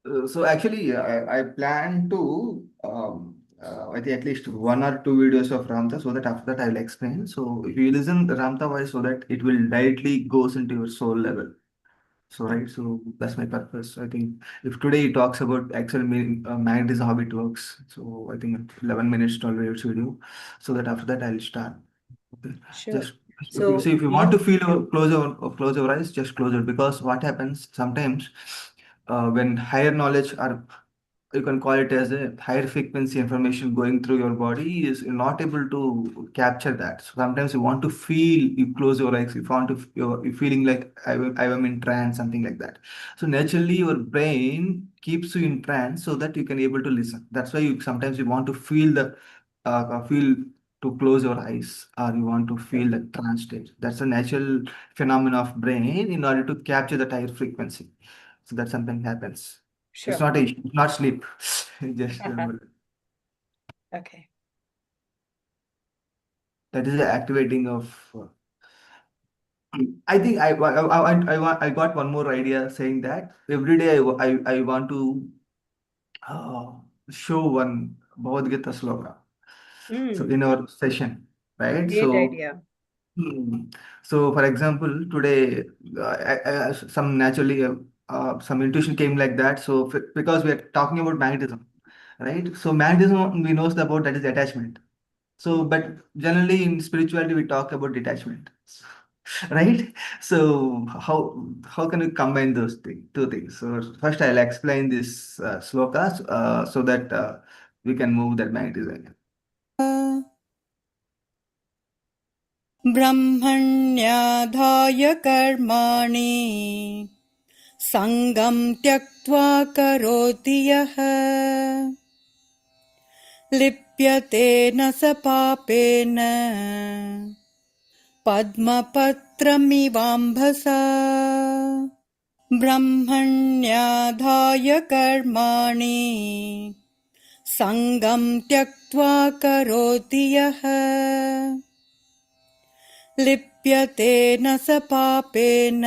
So actually, I plan to I think at least one or two videos of Ramtha, so that after that I will explain. So if you listen Ramtha voice, so that it will directly goes into your soul level. So right, so that's my purpose. I think if today he talks about actual meaning, magnetism, how it works. So I think 11 minutes, 12 minutes video. So that after that I'll start. Okay. Sure. Just if you So see, if you want to you, feel your close your eyes, just close it, because what happens sometimes when higher knowledge, or you can call it as a higher frequency information going through your body, is you're not able to capture that. So sometimes you want to feel, you close your eyes, you want to you're feeling like I am in trance, something like that. So naturally your brain keeps you in trance so that you can able to listen. That's why you sometimes you want to feel the feel to close your eyes, or you want to sure, feel the trance state. That's a natural phenomenon of brain in order to capture that higher frequency. So that something happens. It's sure. not it's not sleep. Just remember Okay. that is the activating of. I think I got one more idea saying that every day I want to uh, show one Bhagavad Gita sloka. So Mm, in our session, right? great So idea. so for example, today some naturally some intuition came like that. So because we are talking about magnetism, right? So magnetism we knows about that is attachment. So, Mm. but generally in spirituality we talk about detachment, right? So how can you combine those two things? So first I'll explain this slokas so that we can move that magnetism. ब्रह्मण्याधाय कर्माणि सङ्गं त्यक्त्वा करोति यः लिप्यते न स पापेन पद्मपत्रमिवाम्भसा ब्रह्मण्याधाय कर्माणि सङ्गं त्यक्त्वा करोति यः लिप्यते न स पापेन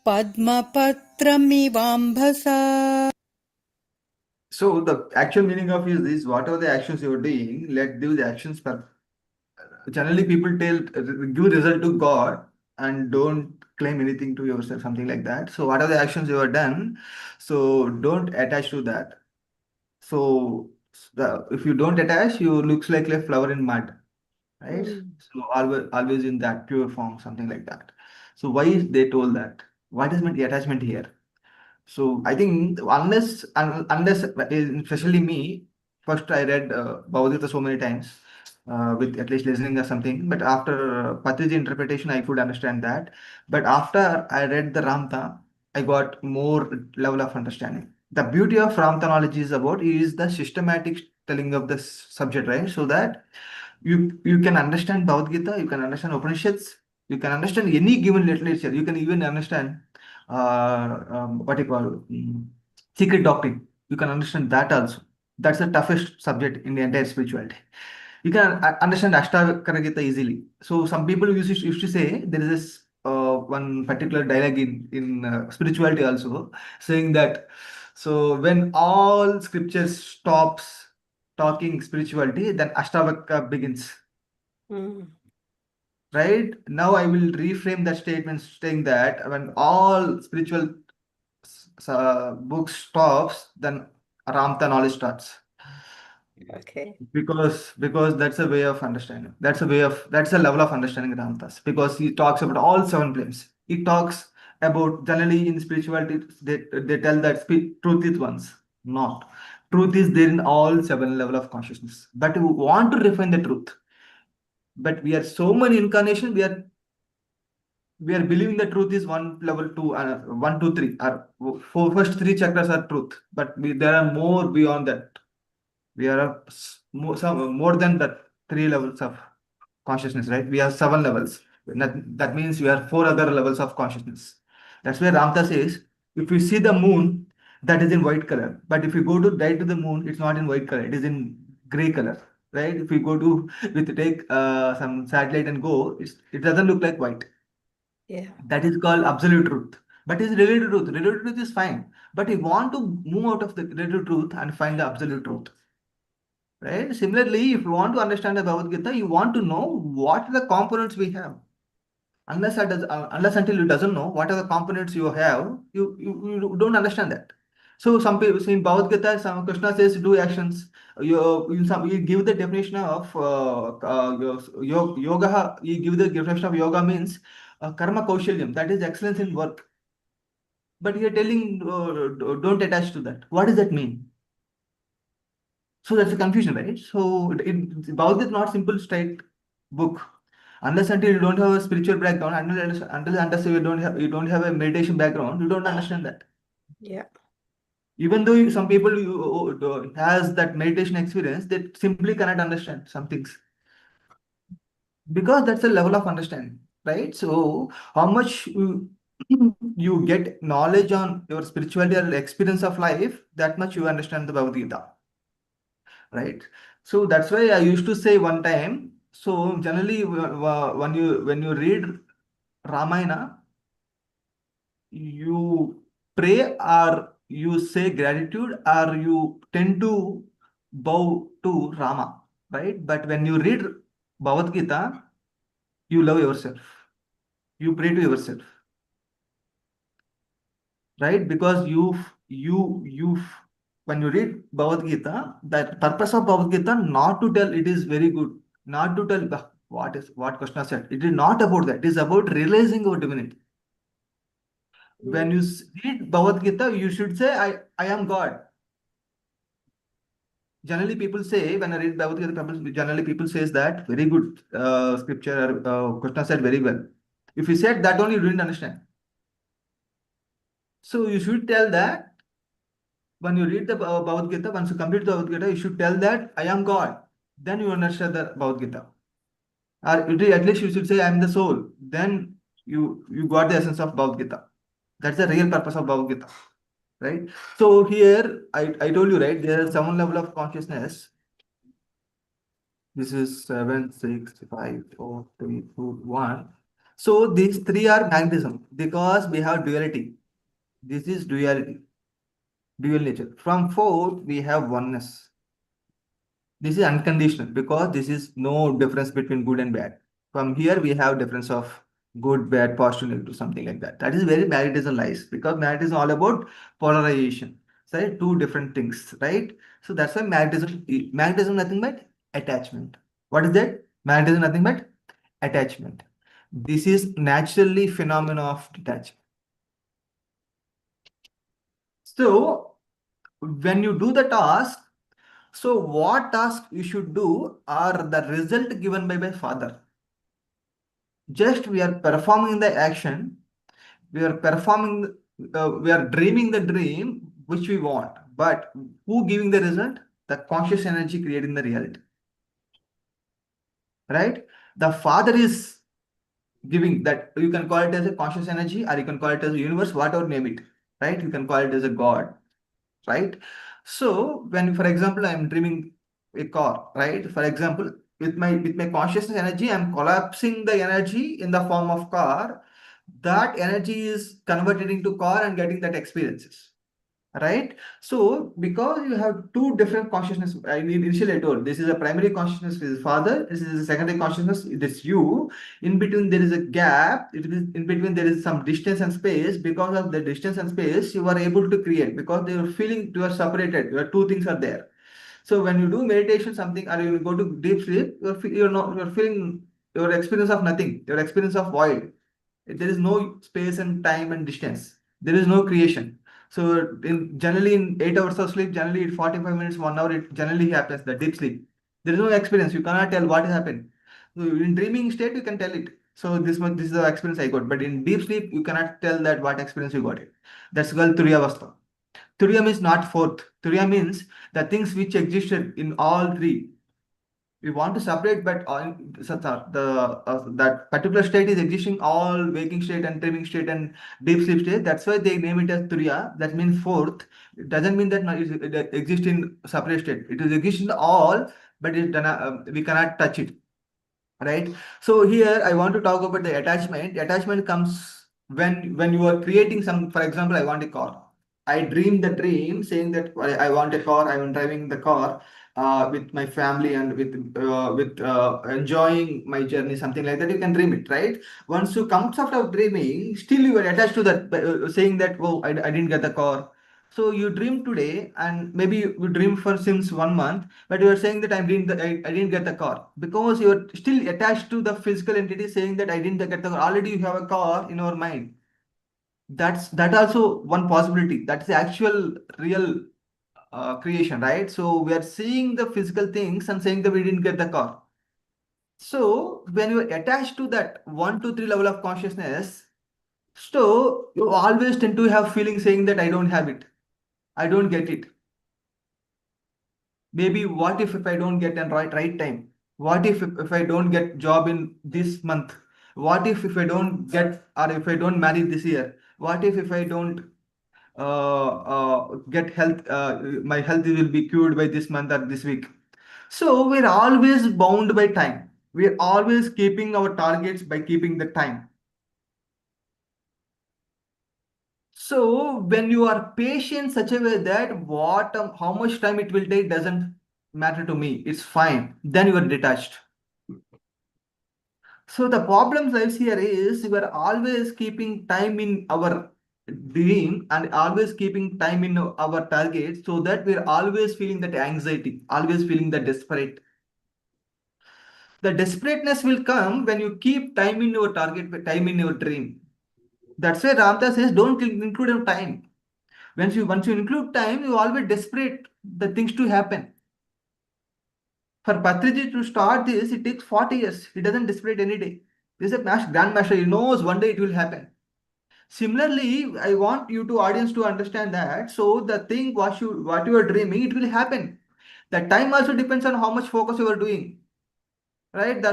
पद्मपत्रमिवाम्भसा. So the actual meaning of is this: whatever the actions you are doing, let do the actions per. Generally, people tell give result to God and don't claim anything to yourself, something like that. So what are the actions you have done? So don't attach to that. So if you don't attach, you looks like a flower in mud, right? Mm. So always in that pure form, something like that. So why is they told that? What is meant the attachment here? So I think unless especially me, first I read Bhagavad Gita so many times with at least listening or something. But after Patri's interpretation, I could understand that. But after I read the Ramtha, I got more level of understanding. The beauty of Ramtha knowledge is about is the systematic telling of the subject, right? So that you can understand Bhagavad Gita, you can understand Upanishads, you can understand any given literature, you can even understand what you call secret doctrine. You can understand that also. That's the toughest subject in the entire spirituality. You can understand Ashtavakra Gita easily. So some people used to say there is this one particular dialogue in spirituality also saying that so when all scriptures stops talking spirituality, then Ashtavakra begins. Mm. Right now, I will reframe that statement saying that when all spiritual books stops, then Ramtha knowledge starts. Okay. Because that's a way of understanding. That's a level of understanding Ramthas. Because he talks about all seven planes. He talks about generally in spirituality, they tell that truth is once. Not. Truth is there in all seven level of consciousness. But we want to refine the truth. But we are so many incarnation, we are believing the truth is one level two, one, two, three. Our first three chakras are truth, but there are more beyond that. We are more than that three levels of consciousness, right? We have seven levels. That means we have four other levels of consciousness. That's where Ramtha says, if you see the moon, that is in white color. But if you go to right to the moon, it's not in white color. It is in gray color, right? If we go to with take some satellite and go, it doesn't look like white. Yeah. That is called absolute truth. But it's related truth. Related truth is fine. But you want to move out of the related truth and find the absolute truth. Right? Similarly, if you want to understand the Bhagavad Gita, you want to know what are the components we have. Unless until you doesn't know what are the components you have, you don't understand that. So some people in Bhagavad Gita, some Krishna says do actions. You give the definition of yoga. You give the definition of yoga means karma kaushalyam. That is excellence in work. But you're telling don't attach to that. What does that mean? So that's a confusion, right? So Bhagavad Gita is not simple straight book. Unless until you don't have a spiritual background, until you don't have a meditation background, you don't understand that. Yeah. Even though some people has that meditation experience, they simply cannot understand some things because that's a level of understanding, right? So how much you get knowledge on your spirituality or experience of life, that much you understand the Bhagavad Gita, right? So that's why I used to say one time. So generally, when you read Ramayana, you pray or you say gratitude or you tend to bow to Rama, right? But when you read Bhagavad Gita, you love yourself. You pray to yourself, right? Because you when you read Bhagavad Gita, the purpose of Bhagavad Gita not to tell it is very good, not to tell what Krishna said. It is not about that. It is about realizing our divinity. When you read Bhagavad Gita, you should say, I am God. Generally, people say, when I read Bhagavad Gita, generally people says that very good scripture, Krishna said very well. If you said that only, you didn't understand. So you should tell that when you read the Bhagavad Gita, once you complete the Bhagavad Gita, you should tell that I am God. Then you understand the Bhagavad Gita. Or at least you should say I am the soul. Then you got the essence of Bhagavad Gita. That's the real purpose of Bhagavad Gita. Right? So here I told you, right, there is some level of consciousness. This is 7, 6, 5, 4, 3, 2, 1. So these three are magnetism because we have duality. This is duality, dual nature. From fourth, we have oneness. This is unconditional because this is no difference between good and bad. From here, we have difference of good, bad, positive, negative, something like that. That is where magnetism lies because magnetism is all about polarization. So two different things, right? So that's why magnetism nothing but attachment. What is that? Magnetism nothing but attachment. This is naturally phenomena of detachment. So when you do the task, so what task you should do are the result given by Father. Just we are performing the action, we are performing, we are dreaming the dream which we want. But who giving the result? The conscious energy creating the reality. Right? The Father is giving that. You can call it as a conscious energy or you can call it as a universe, whatever name it. Right? You can call it as a God. Right? So when, for example, I'm dreaming a car, right? For example, with my consciousness energy, I'm collapsing the energy in the form of car. That energy is converted into car and getting that experiences. Right? So because you have two different consciousness, initially I told this is a primary consciousness with father, this is a secondary consciousness, this you. In between there is a gap, in between there is some distance and space. Because of the distance and space, you are able to create because they are feeling you are separated, your two things are there. So when you do meditation something or you go to deep sleep, you're feeling your experience of nothing, your experience of void. There is no space and time and distance. There is no creation. So generally in 8 hours of sleep, generally in 45 minutes, 1 hour, it generally happens, the deep sleep. There is no experience. You cannot tell what happened. So in dreaming state, you can tell it. So this is the experience I got. But in deep sleep, you cannot tell that what experience you got it. That's called Turiyavastha. Turiya means not fourth. Turiya means the things which existed in all three. We want to separate, but that particular state is existing all waking state and dreaming state and deep sleep state. That's why they name it as Turiya. That means fourth. It doesn't mean that it exists in separate state. It is existing all, but we cannot touch it. Right. So here I want to talk about the attachment. Attachment comes when you are creating some, for example, I want a car. I dream the dream saying that I want a car. I am driving the car with my family and with enjoying my journey, something like that. You can dream it, right? Once you comes out of dreaming, still you are attached to that, saying that, oh, I didn't get the car. So you dream today, and maybe you dream for since 1 month, but you are saying that I didn't get the car because you are still attached to the physical entity, saying that I didn't get the car. Already you have a car in your mind. That also one possibility. That's the actual real creation, right? So we are seeing the physical things and saying that we didn't get the car. So when you are attached to that 1 to 3 level of consciousness, so you always tend to have feeling saying that I don't have it, I don't get it. Maybe what if I don't get a right time? What if I don't get job in this month? What if I don't get, or if I don't marry this year? What if I don't get health, my health will be cured by this month or this week? So we're always bound by time. We're always keeping our targets by keeping the time. So when you are patient such a way that how much time it will take doesn't matter to me, it's fine. Then you are detached. So the problem lies here is we are always keeping time in our dream and always keeping time in our target, so that we're always feeling that anxiety, always feeling the desperate. The desperateness will come when you keep time in your target, time in your dream. That's why Ramtha says don't include your time. Once you include time, you always desperate the things to happen. For Patriji to start this, it takes 40 years. He doesn't desperate any day. This is a grandmaster. He knows one day it will happen. Similarly, I want you to audience to understand that. So the thing what you are dreaming, it will happen. The time also depends on how much focus you are doing. Right?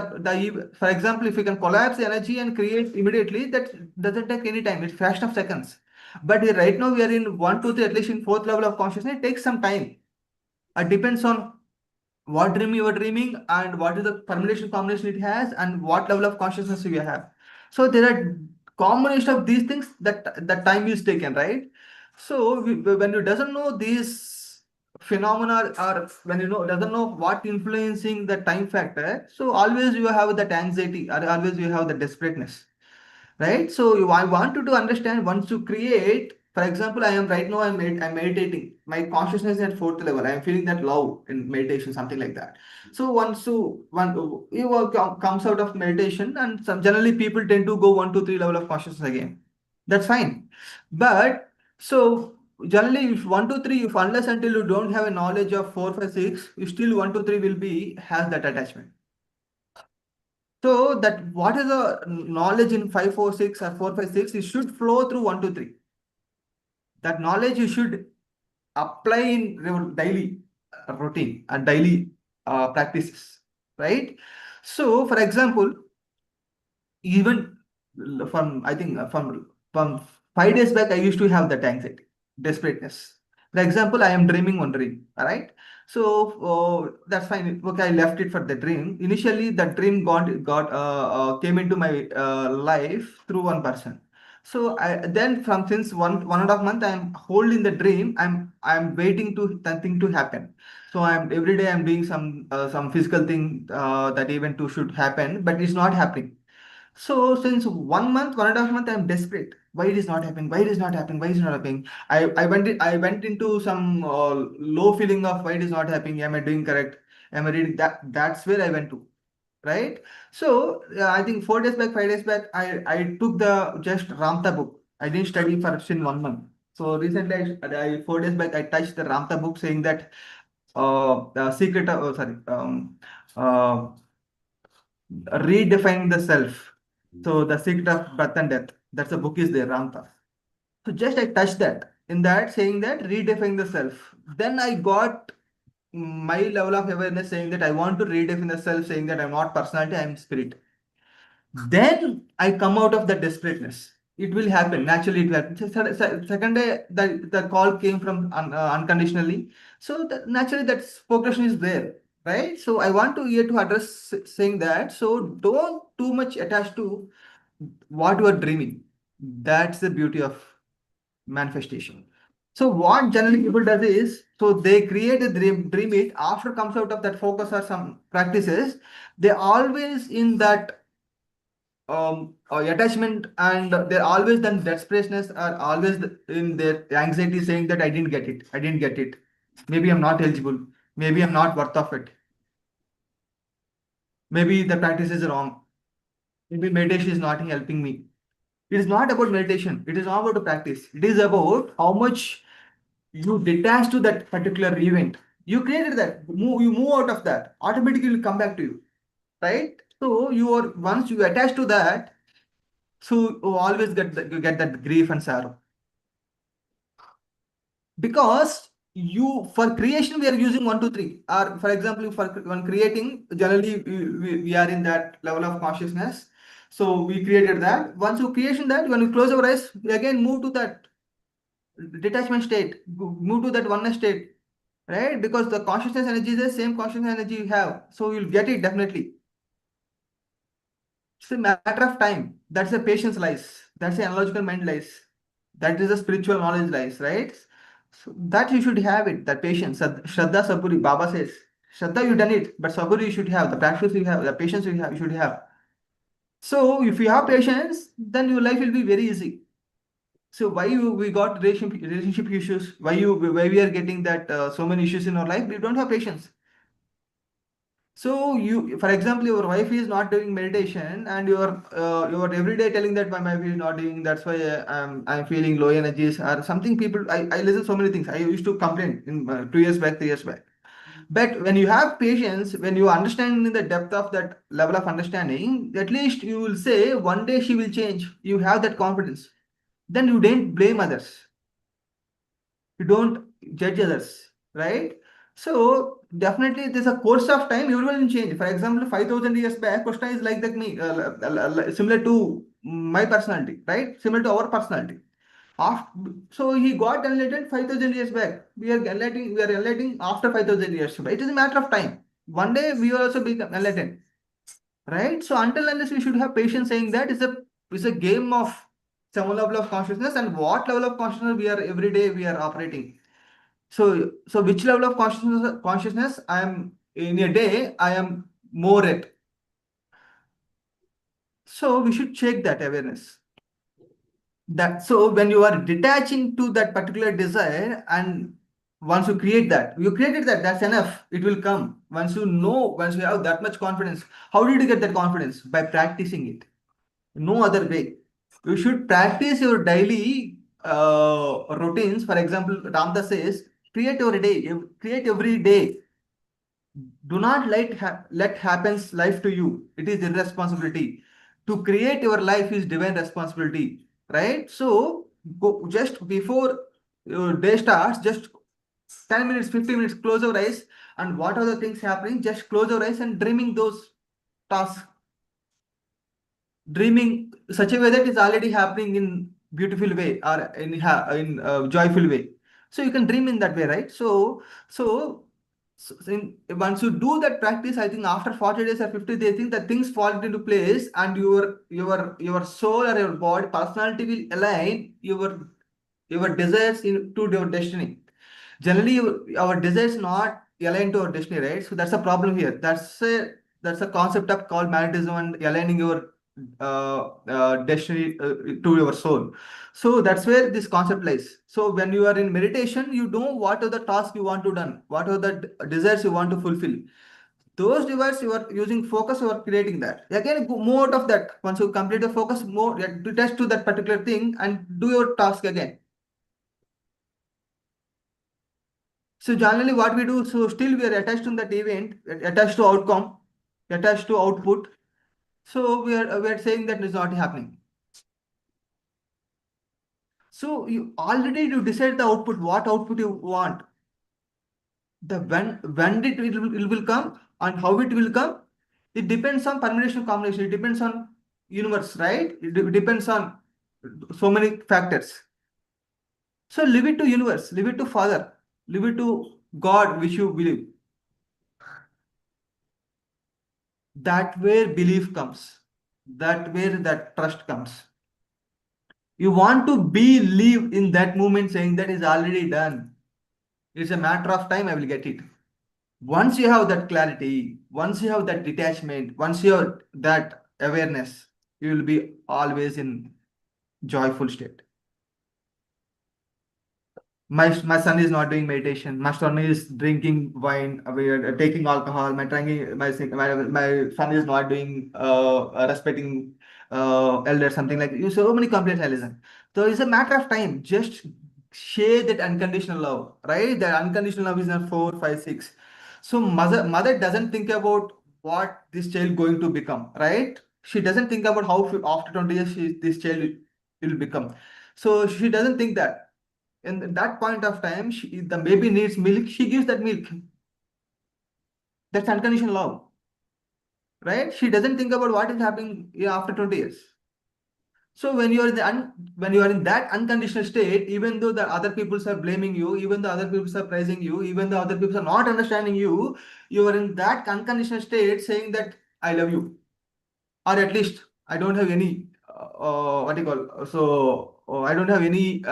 For example, if you can collapse the energy and create immediately, that doesn't take any time. It's fraction of seconds. But right now we are in 1, 2, 3, at least in fourth level of consciousness. It takes some time. It depends on what dream you are dreaming and what is the permutation combination it has and what level of consciousness you have. So there are combination of these things that time is taken, right? So when you doesn't know these phenomena, or when you doesn't know what influencing the time factor, so always you have that anxiety, or always you have the desperateness, right? So I want you to understand, once you create, for example, I am right now, I'm meditating. My consciousness is at fourth level. I am feeling that love in meditation, something like that. So once comes out of meditation, and generally people tend to go 1 to 3 level of consciousness again. That's fine. But so generally, if 1 to 3, if unless until you don't have a knowledge of 4, 5, 6, you still 1 to 3 will be has that attachment. So that what is the knowledge in 5, 4, 6 or 4, 5, 6, it should flow through 1, 2, 3. That knowledge you should apply in your daily routine and daily practices, right? So, for example, even from I think from 5 days back, I used to have that anxiety, desperateness. For example, I am dreaming one dream. All right. So that's fine. Okay, I left it for the dream. Initially, that dream came into my life through one person. So then from since 1.5 month, I'm holding the dream. I'm waiting to that thing to happen. So I'm every day I'm doing some physical thing that event to should happen, but it's not happening. So since 1 month, 1.5 month, I'm desperate. Why it is not happening? Why it is not happening? Why is it not happening? I went into some low feeling of why it is not happening. Am I doing correct? Am I reading that? That's where I went to, right? So I think 4 days back, 5 days back, I took the just Ramtha book. I didn't study for in 1 month. So recently, 4 days back, I touched the Ramtha book, saying that the secret of, uh, redefining the self. So the secret of birth and death. That's the book is there, Ramtha. So just I touched that in that saying that redefine the self. Then I got my level of awareness saying that I want to redefine the self, saying that I'm not personality, I'm spirit. Then I come out of the desperateness. It will happen naturally. It will happen. Second day, the call came from unconditionally. So naturally, that progression is there, right? So I want to here to address saying that. So don't too much attach to what you are dreaming. That's the beauty of manifestation. So what generally people does is, so they create a dream it, after comes out of that focus or some practices, they always in that attachment, and they're always then desperateness are always in their anxiety, saying that I didn't get it, maybe I'm not eligible, maybe I'm not worth of it, maybe the practice is wrong, maybe meditation is not helping me. It is not about meditation, it is not about the practice, it is about how much you detach to that particular event. You created that, you move out of that, automatically will come back to you, right? So you are, once you attach to that, so you always you get that grief and sorrow, because you, for creation we are using 1 2 3, or for example for when creating, generally we are in that level of consciousness. So we created that. Once you creation that, when you close our eyes, we again move to that detachment state, move to that oneness state, right? Because the consciousness energy is the same consciousness energy you have, so you'll get it definitely. It's a matter of time. That's a patience lies. That's the analogical mind lies. That is a spiritual knowledge lies, right? So that you should have it, that patience. Shraddha Saburi, Baba says. Shraddha, you done it, but Saburi you should have, the practice you have, the patience you should have. So if you have patience, then your life will be very easy. So why we got relationship issues? Why we are getting that so many issues in our life? We don't have patience. So you, for example, your wife is not doing meditation, and you are every day telling that my wife is not doing. That's why I'm feeling low energies or something. People, I listen so many things. I used to complain in 2 years back, 3 years back. But when you have patience, when you understand in the depth of that level of understanding, at least you will say one day she will change. You have that confidence. Then you don't blame others. You don't judge others, right? So definitely there's a course of time everyone will change. For example, 5,000 years back, Krishna is like that me, similar to my personality, right? Similar to our personality. After, so he got enlightened 5,000 years back. We are enlightened after 5,000 years. It is a matter of time. One day we will also become enlightened, right? So until unless we should have patience, saying that is a game of some level of consciousness, and what level of consciousness we are every day we are operating. So which level of consciousness I am in a day, I am more at. So we should check that awareness. That, so when you are detaching to that particular desire, and once you create that, you created that, that's enough. It will come. Once you know, once you have that much confidence. How did you get that confidence? By practicing it. No other way. You should practice your daily routines. For example, Ramtha says, create your day, create every day. Do not let happens life to you. It is irresponsibility. To create your life is divine responsibility, right? So go just before your day starts, just 10 minutes, 15 minutes, close your eyes, and what are the things happening? Just close your eyes and dreaming those tasks, dreaming such a way that is already happening in beautiful way, or in joyful way. So you can dream in that way, right? So once you do that practice, I think after 40 days or 50 days, I think that things fall into place, and your soul or your body personality will align your desires into your destiny. Generally our desires not aligned to our destiny, right? So that's a problem here. That's a concept of called magnetism, and aligning your destiny to your soul. So that's where this concept lies. So when you are in meditation, you know what are the tasks you want to done, what are the desires you want to fulfill. Those desires you are using focus, you are creating that. Again, go more out of that. Once you complete the focus, more detach to that particular thing and do your task again. So generally what we do, so still we are attached to that event, attached to outcome, attached to output. So we are saying that is not happening. So you already you decide the output, what output you want. The when it will come and how it will come, it depends on permutation combination. It depends on universe, right? It depends on so many factors. So leave it to universe, leave it to Father, leave it to God, which you believe. That where belief comes, that where that trust comes. You want to live in that moment saying that is already done. It's a matter of time, I will get it. Once you have that clarity, once you have that detachment, once you have that awareness, you will be always in joyful state. My son is not doing meditation. My son is drinking wine. We are taking alcohol. My son is not doing respecting elders, something like you. So many complaints I listen. So it's a matter of time. Just share that unconditional love, right? That unconditional love is in 4, 5, 6. So mother doesn't think about what this child going to become, right? She doesn't think about how after 20 years this child will become. So she doesn't think that in that point of time, the baby needs milk, she gives that milk. That's unconditional love, right? She doesn't think about what is happening after 20 years. So when you are in when you are in that unconditional state, even though the other people are blaming you, even though other people are praising you, even though other people are not understanding you, you are in that unconditional state saying that I love you, or at least I don't have any what do you call I don't have any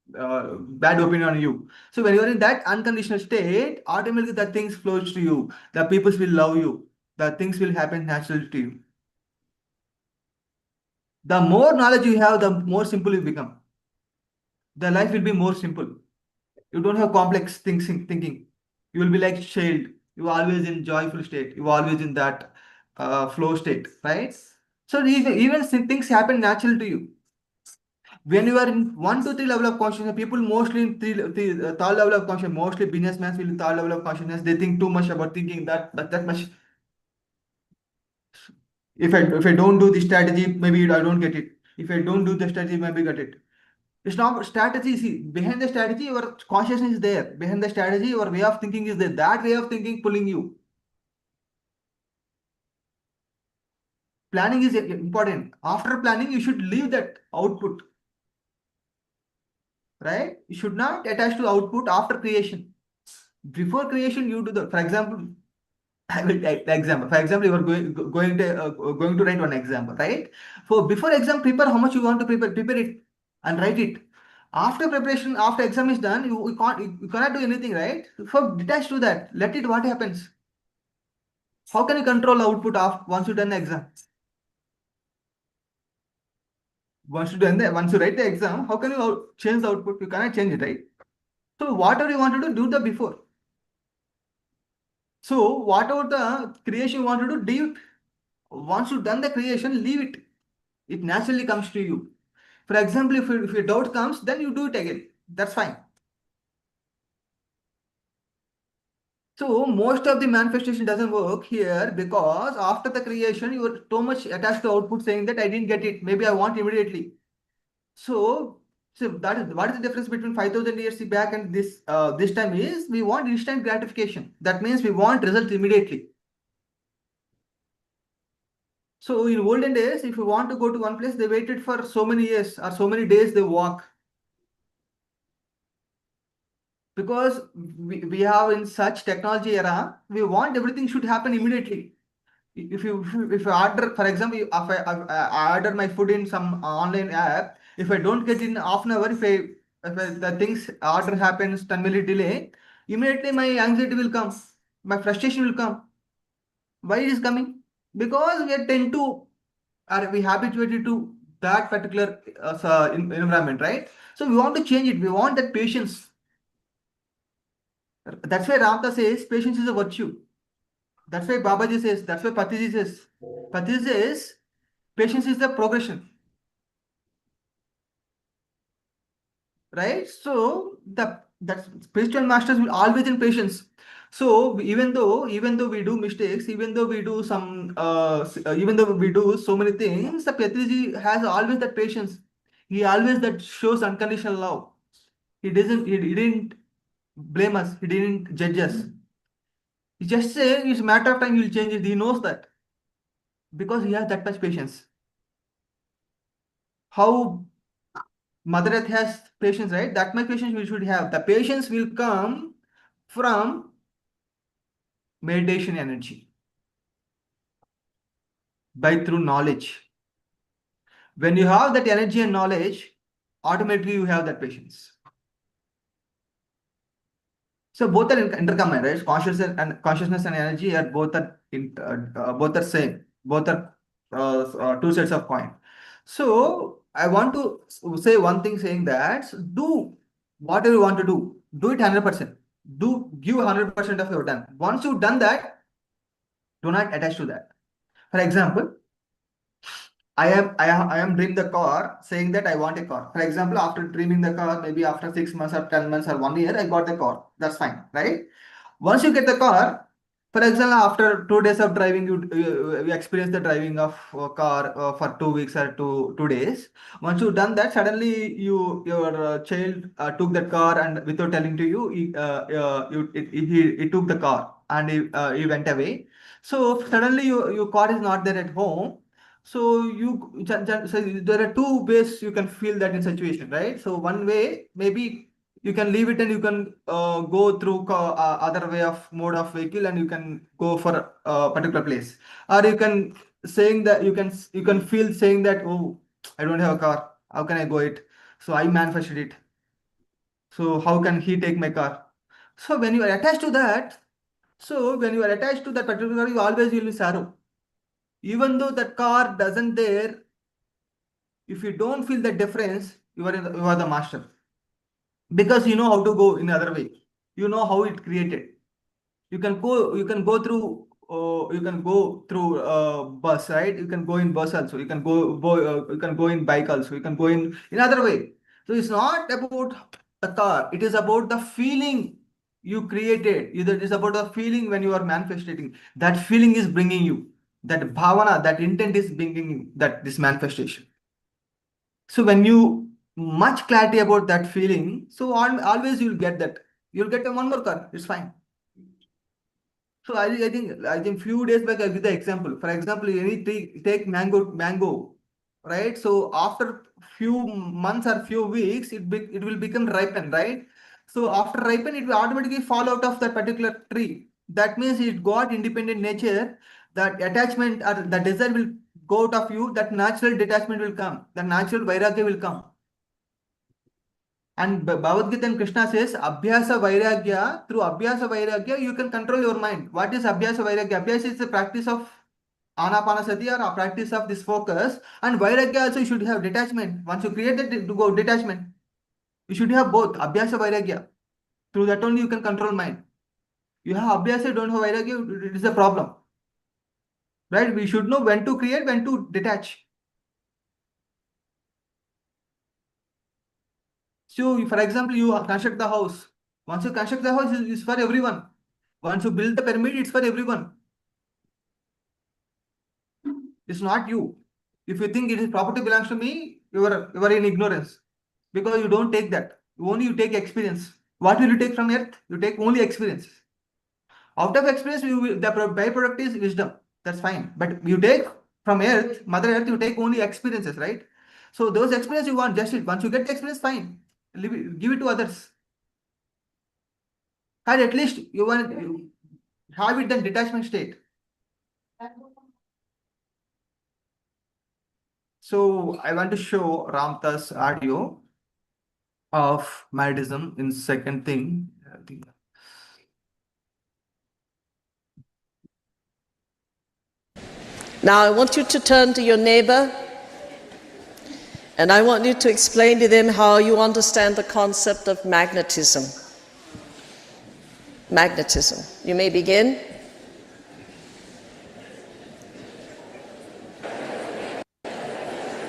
bad opinion on you. So when you are in that unconditional state, automatically the things flows to you. The people will love you. The things will happen naturally to you. The more knowledge you have, the more simple you become. The life will be more simple. You don't have complex thinking. You will be like child. You are always in joyful state. You are always in that flow state, right? So even things happen natural to you. When you are in 1 to 3 level of consciousness, people mostly in third level of consciousness, mostly businessmen will in third level of consciousness. They think too much about thinking that much. If I don't do this strategy, maybe I don't get it. If I don't do the strategy, maybe get it. It's not strategy. See, behind the strategy, your consciousness is there. Behind the strategy, your way of thinking is there. That way of thinking pulling you. Planning is important. After planning, you should leave that output, right? You should not attach to output after creation. Before creation, you do the. For example, I will take the example. For example, you are going to write one example, right? For before exam, prepare how much you want to prepare. Prepare it and write it. After preparation, after exam is done, you cannot do anything, right? For detach to that, let it what happens. How can you control the output of once you done the exam? Once you write the exam, how can you change the output? You cannot change it, right? So whatever you want to do the before. So whatever the creation you want to do it. Once you done the creation, leave it. It naturally comes to you. For example, if your doubt comes, then you do it again. That's fine. So most of the manifestation doesn't work here because after the creation, you are too much attached to output saying that I didn't get it. Maybe I want immediately. So, so that is what is the difference between 5,000 years back and this time is we want instant gratification. That means we want results immediately. So in olden days, if you want to go to one place, they waited for so many years or so many days they walk. Because we have in such technology era, we want everything should happen immediately. If you order, for example, if I order my food in some online app, if I don't get in half an hour, if the things order happens 10 minute delay, immediately my anxiety will come, my frustration will come. Why it is coming? Because we are tend to are we habituated to that particular environment, right? So we want to change it. We want that patience. That's why Ramtha says patience is a virtue. That's why Babaji says, that's why Patiji says. Patiji says patience is the progression, right? So that spiritual masters will always in patience. So even though we do mistakes, even though we do even though we do so many things, the Patiji has always that patience. He always that shows unconditional love. He didn't blame us. He didn't judge us. He just say it's a matter of time. You'll change it. He knows that because he has that much patience. How Mother Earth has patience, right? That much patience we should have. The patience will come from meditation energy by through knowledge. When you have that energy and knowledge, automatically you have that patience. So both are intercombined, right? Consciousness and energy are both are same. Both are two sides of coin. So I want to say one thing, saying that do whatever you want to do. Do it 100%. Do give 100% of your time. Once you've done that, do not attach to that. For example, I am dreaming the car, saying that I want a car. For example, after dreaming the car, maybe after 6 months or 10 months or 1 year, I got the car. That's fine, right? Once you get the car, for example, after 2 days of driving, you experience the driving of a car for 2 weeks or two days. Once you've done that, suddenly your child took the car, and without telling to you, he took the car, and he went away. So suddenly your car is not there at home. So so there are two ways you can feel that in situation, right? So one way, maybe you can leave it and you can go through other way of mode of vehicle, and you can go for a particular place, or you can saying that you can feel saying that, oh, I don't have a car, how can I go it? So I manifested it, so how can he take my car? So when you are attached to that, particular car, you always will be sorrow. Even though that car doesn't there, if you don't feel the difference, you are the master, because you know how to go in other way. You know how it created. You can go through bus, right? You can go in bus also. You can go in bike also. You can go in other way. So it's not about the car. It is about the feeling you created. It is about the feeling when you are manifesting. That feeling is bringing you. That bhavana, that intent is bringing you that this manifestation. So when you much clarity about that feeling, so always you'll get that. You'll get one more car. It's fine. So I think few days back I give the example. For example, any take mango, right? So after few months or few weeks, it will become ripen, right? So after ripen, it will automatically fall out of that particular tree. That means it got independent nature. That attachment or the desire will go out of you. That natural detachment will come. The natural vairagya will come. And Bhagavad Gita and Krishna says, Abhyasa Vairagya, through Abhyasa Vairagya, you can control your mind. What is Abhyasa Vairagya? Abhyasa is the practice of Anapanasati, or a practice of this focus. And Vairagya also, you should have detachment. Once you create it, to go detachment. You should have both, Abhyasa Vairagya. Through that only you can control mind. You have Abhyasa, you don't have Vairagya, it is a problem. Right? We should know when to create, when to detach. So, for example, you construct the house. Once you construct the house, it's for everyone. Once you build the pyramid, it's for everyone. It's not you. If you think it is property belongs to me, you are in ignorance, because you don't take that. Only you take experience. What will you take from earth? You take only experience. Out of experience, the byproduct is wisdom. That's fine. But you take from earth, Mother Earth, you take only experiences, right? So those experiences you want, just it. Once you get the experience, fine. Give it to others. Or at least you have it in detachment state. So I want to show Ramtha's audio of Mahdism in second thing. Now I want you to turn to your neighbor and I want you to explain to them how you understand the concept of magnetism. Magnetism. You may begin.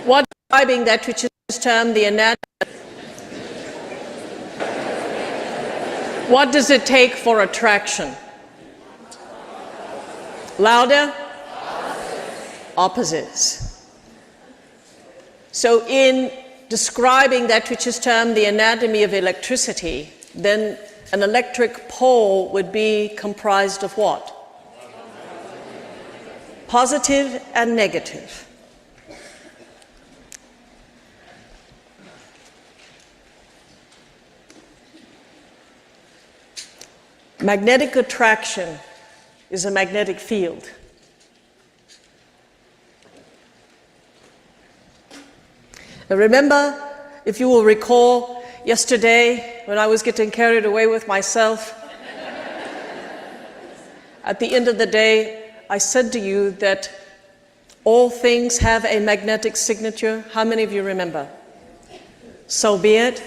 What describing that which is termed the anatomy? What does it take for attraction? Louder? Opposites. So in describing that which is termed the anatomy of electricity, then an electric pole would be comprised of what? Positive and negative. Magnetic attraction is a magnetic field. Now remember, if you will recall, yesterday when I was getting carried away with myself, at the end of the day, I said to you that all things have a magnetic signature. How many of you remember? So be it.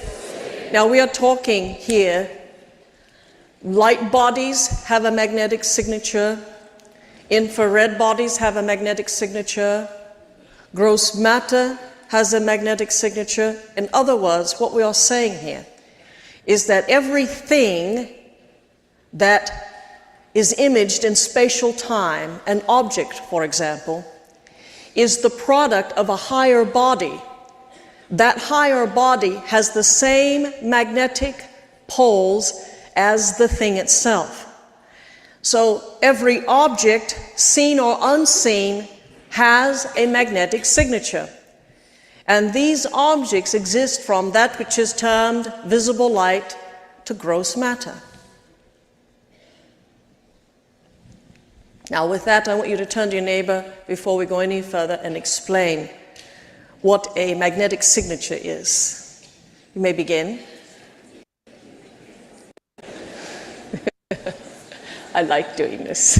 Now we are talking here, light bodies have a magnetic signature, infrared bodies have a magnetic signature, gross matter has a magnetic signature. In other words, what we are saying here is that everything that is imaged in spatial time, an object, for example, is the product of a higher body. That higher body has the same magnetic poles as the thing itself. So every object, seen or unseen, has a magnetic signature. And these objects exist from that which is termed visible light to gross matter. Now with that, I want you to turn to your neighbor before we go any further and explain what a magnetic signature is. You may begin. I like doing this.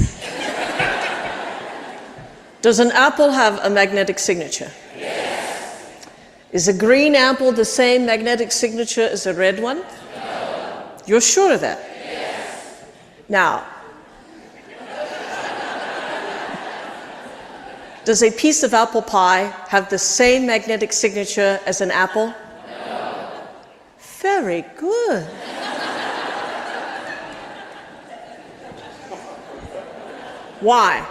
Does an apple have a magnetic signature? Yes. Is a green apple the same magnetic signature as a red one? No. You're sure of that? Yes. Now, does a piece of apple pie have the same magnetic signature as an apple? No. Very good. Why?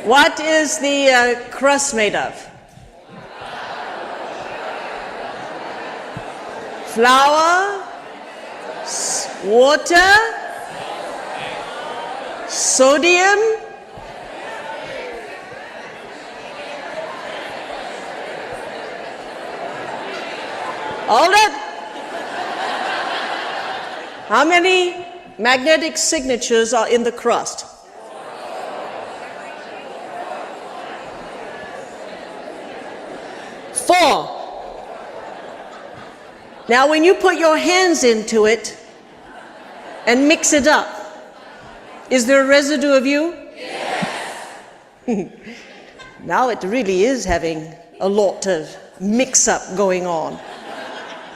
What is the crust made of? Flour, water, sodium, hold it. How many magnetic signatures are in the crust? Four. Now when you put your hands into it and mix it up, is there a residue of you? Yes. Now it really is having a lot of mix-up going on.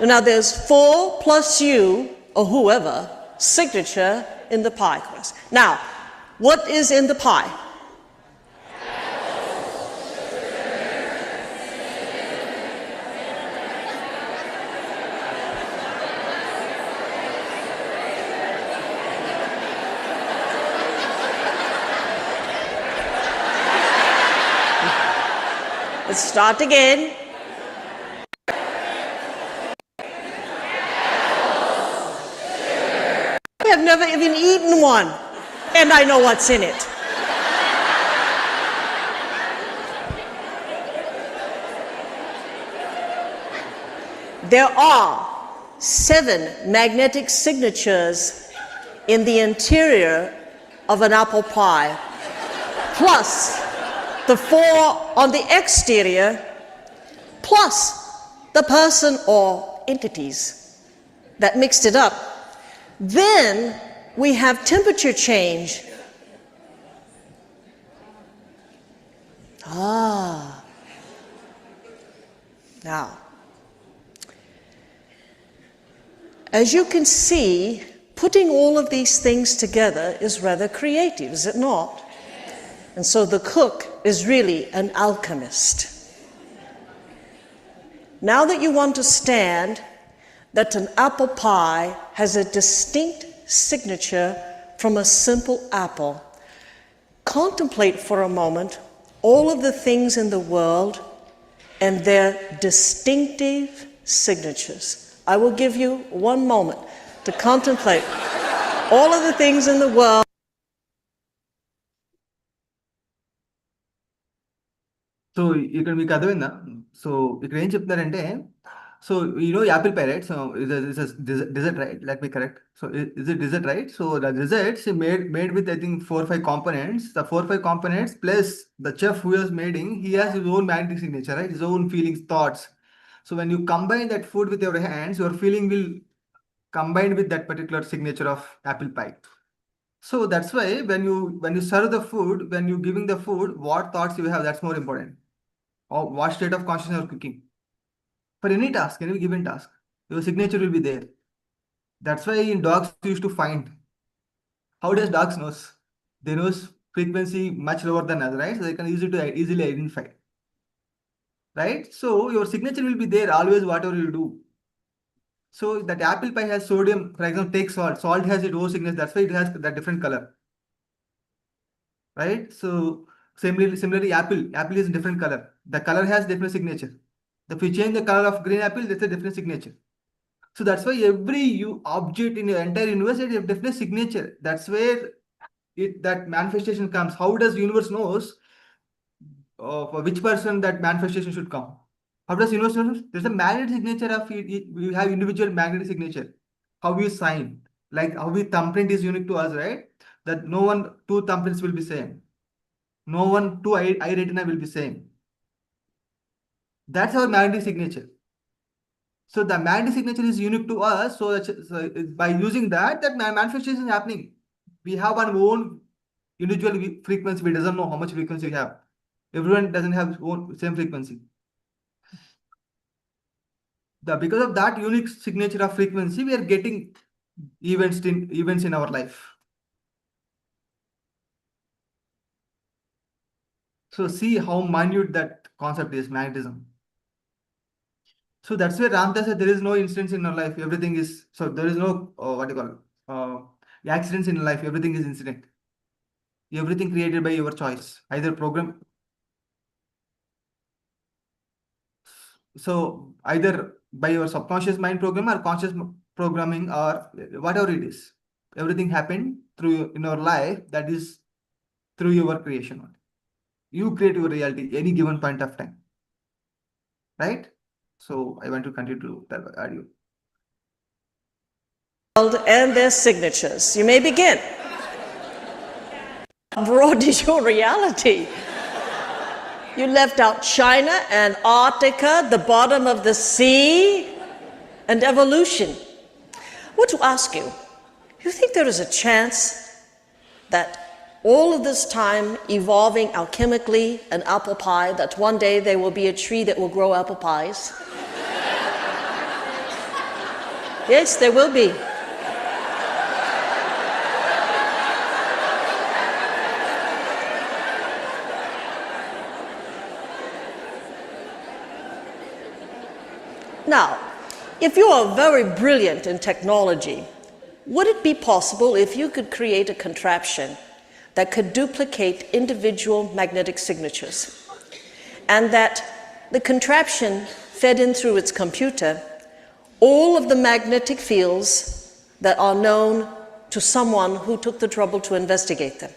Now there's 4 plus you, or whoever, signature in the pie crust. Now, what is in the pie? Let's start again. I have never even eaten one, and I know what's in it. There are 7 magnetic signatures in the interior of an apple pie, plus the 4 on the exterior, plus the person or entities that mixed it up. Then we have temperature change. Now, as you can see, putting all of these things together is rather creative, is it not? And so the cook is really an alchemist. Now that you understand that an apple pie has a distinct signature from a simple apple, contemplate for a moment all of the things in the world and their distinctive signatures. I will give you 1 moment to contemplate all of the things in the world. So ఇక్కడ మీకు అర్థమైందా? So ఇక్కడ ఏం చెప్తున్నారంటే So you know apple pie, right? So it's a dessert, right? Let me correct. So is it dessert, right? So the desserts made with I think 4 or 5 components. The 4 or 5 components plus the chef who is making, he has his own magnetic signature, right? His own feelings, thoughts. So when you combine that food with your hands, your feeling will combine with that particular signature of apple pie. So that's why when you serve the food, when you giving the food, what thoughts you have, that's more important. Or what state of consciousness you are cooking. For any task, any given task, your signature will be there. That's why in dogs you used to find. How does dogs knows? They knows frequency much lower than us, right? So they can easily identify, right? So your signature will be there always, whatever you do. So that apple pie has sodium, for example, take salt. Salt has its own signature. That's why it has that different color, right? So similarly, apple is a different color. The color has different signature. If you change the color of green apple, that's a different signature. So that's why every object in your entire universe has a different signature. That's where that manifestation comes. How does universe knows for which person that manifestation should come? How does universe knows? There's a magnetic signature of it. We have individual magnetic signature. How we sign, like how we thumbprint is unique to us, right? That no one two thumbprints will be same. No one two eye retina will be same. That's our magnetic signature. So the magnetic signature is unique to us. So by using that manifestation is happening. We have our own individual frequency. We doesn't know how much frequency we have. Everyone doesn't have own same frequency. Because of that unique signature of frequency, we are getting events in our life. So see how minute that concept is, magnetism. So that's where Ramtha said there is no instance in our life. Everything is, so there is no, what do you call, accidents in life. Everything is incident. Everything created by your choice, either program. So either by your subconscious mind program or conscious programming or whatever it is. Everything happened through in your life, that is through your creation. You create your reality any given point of time. Right? So I want to continue to that audio. And their signatures. You may begin. How broad is your reality? You left out China, Antarctica, the bottom of the sea, and evolution. I want to ask you, you think there is a chance that all of this time evolving alchemically an apple pie, that one day there will be a tree that will grow apple pies? Yes, there will be. Now, if you are very brilliant in technology, would it be possible if you could create a contraption that could duplicate individual magnetic signatures, and that the contraption fed in through its computer all of the magnetic fields that are known to someone who took the trouble to investigate them?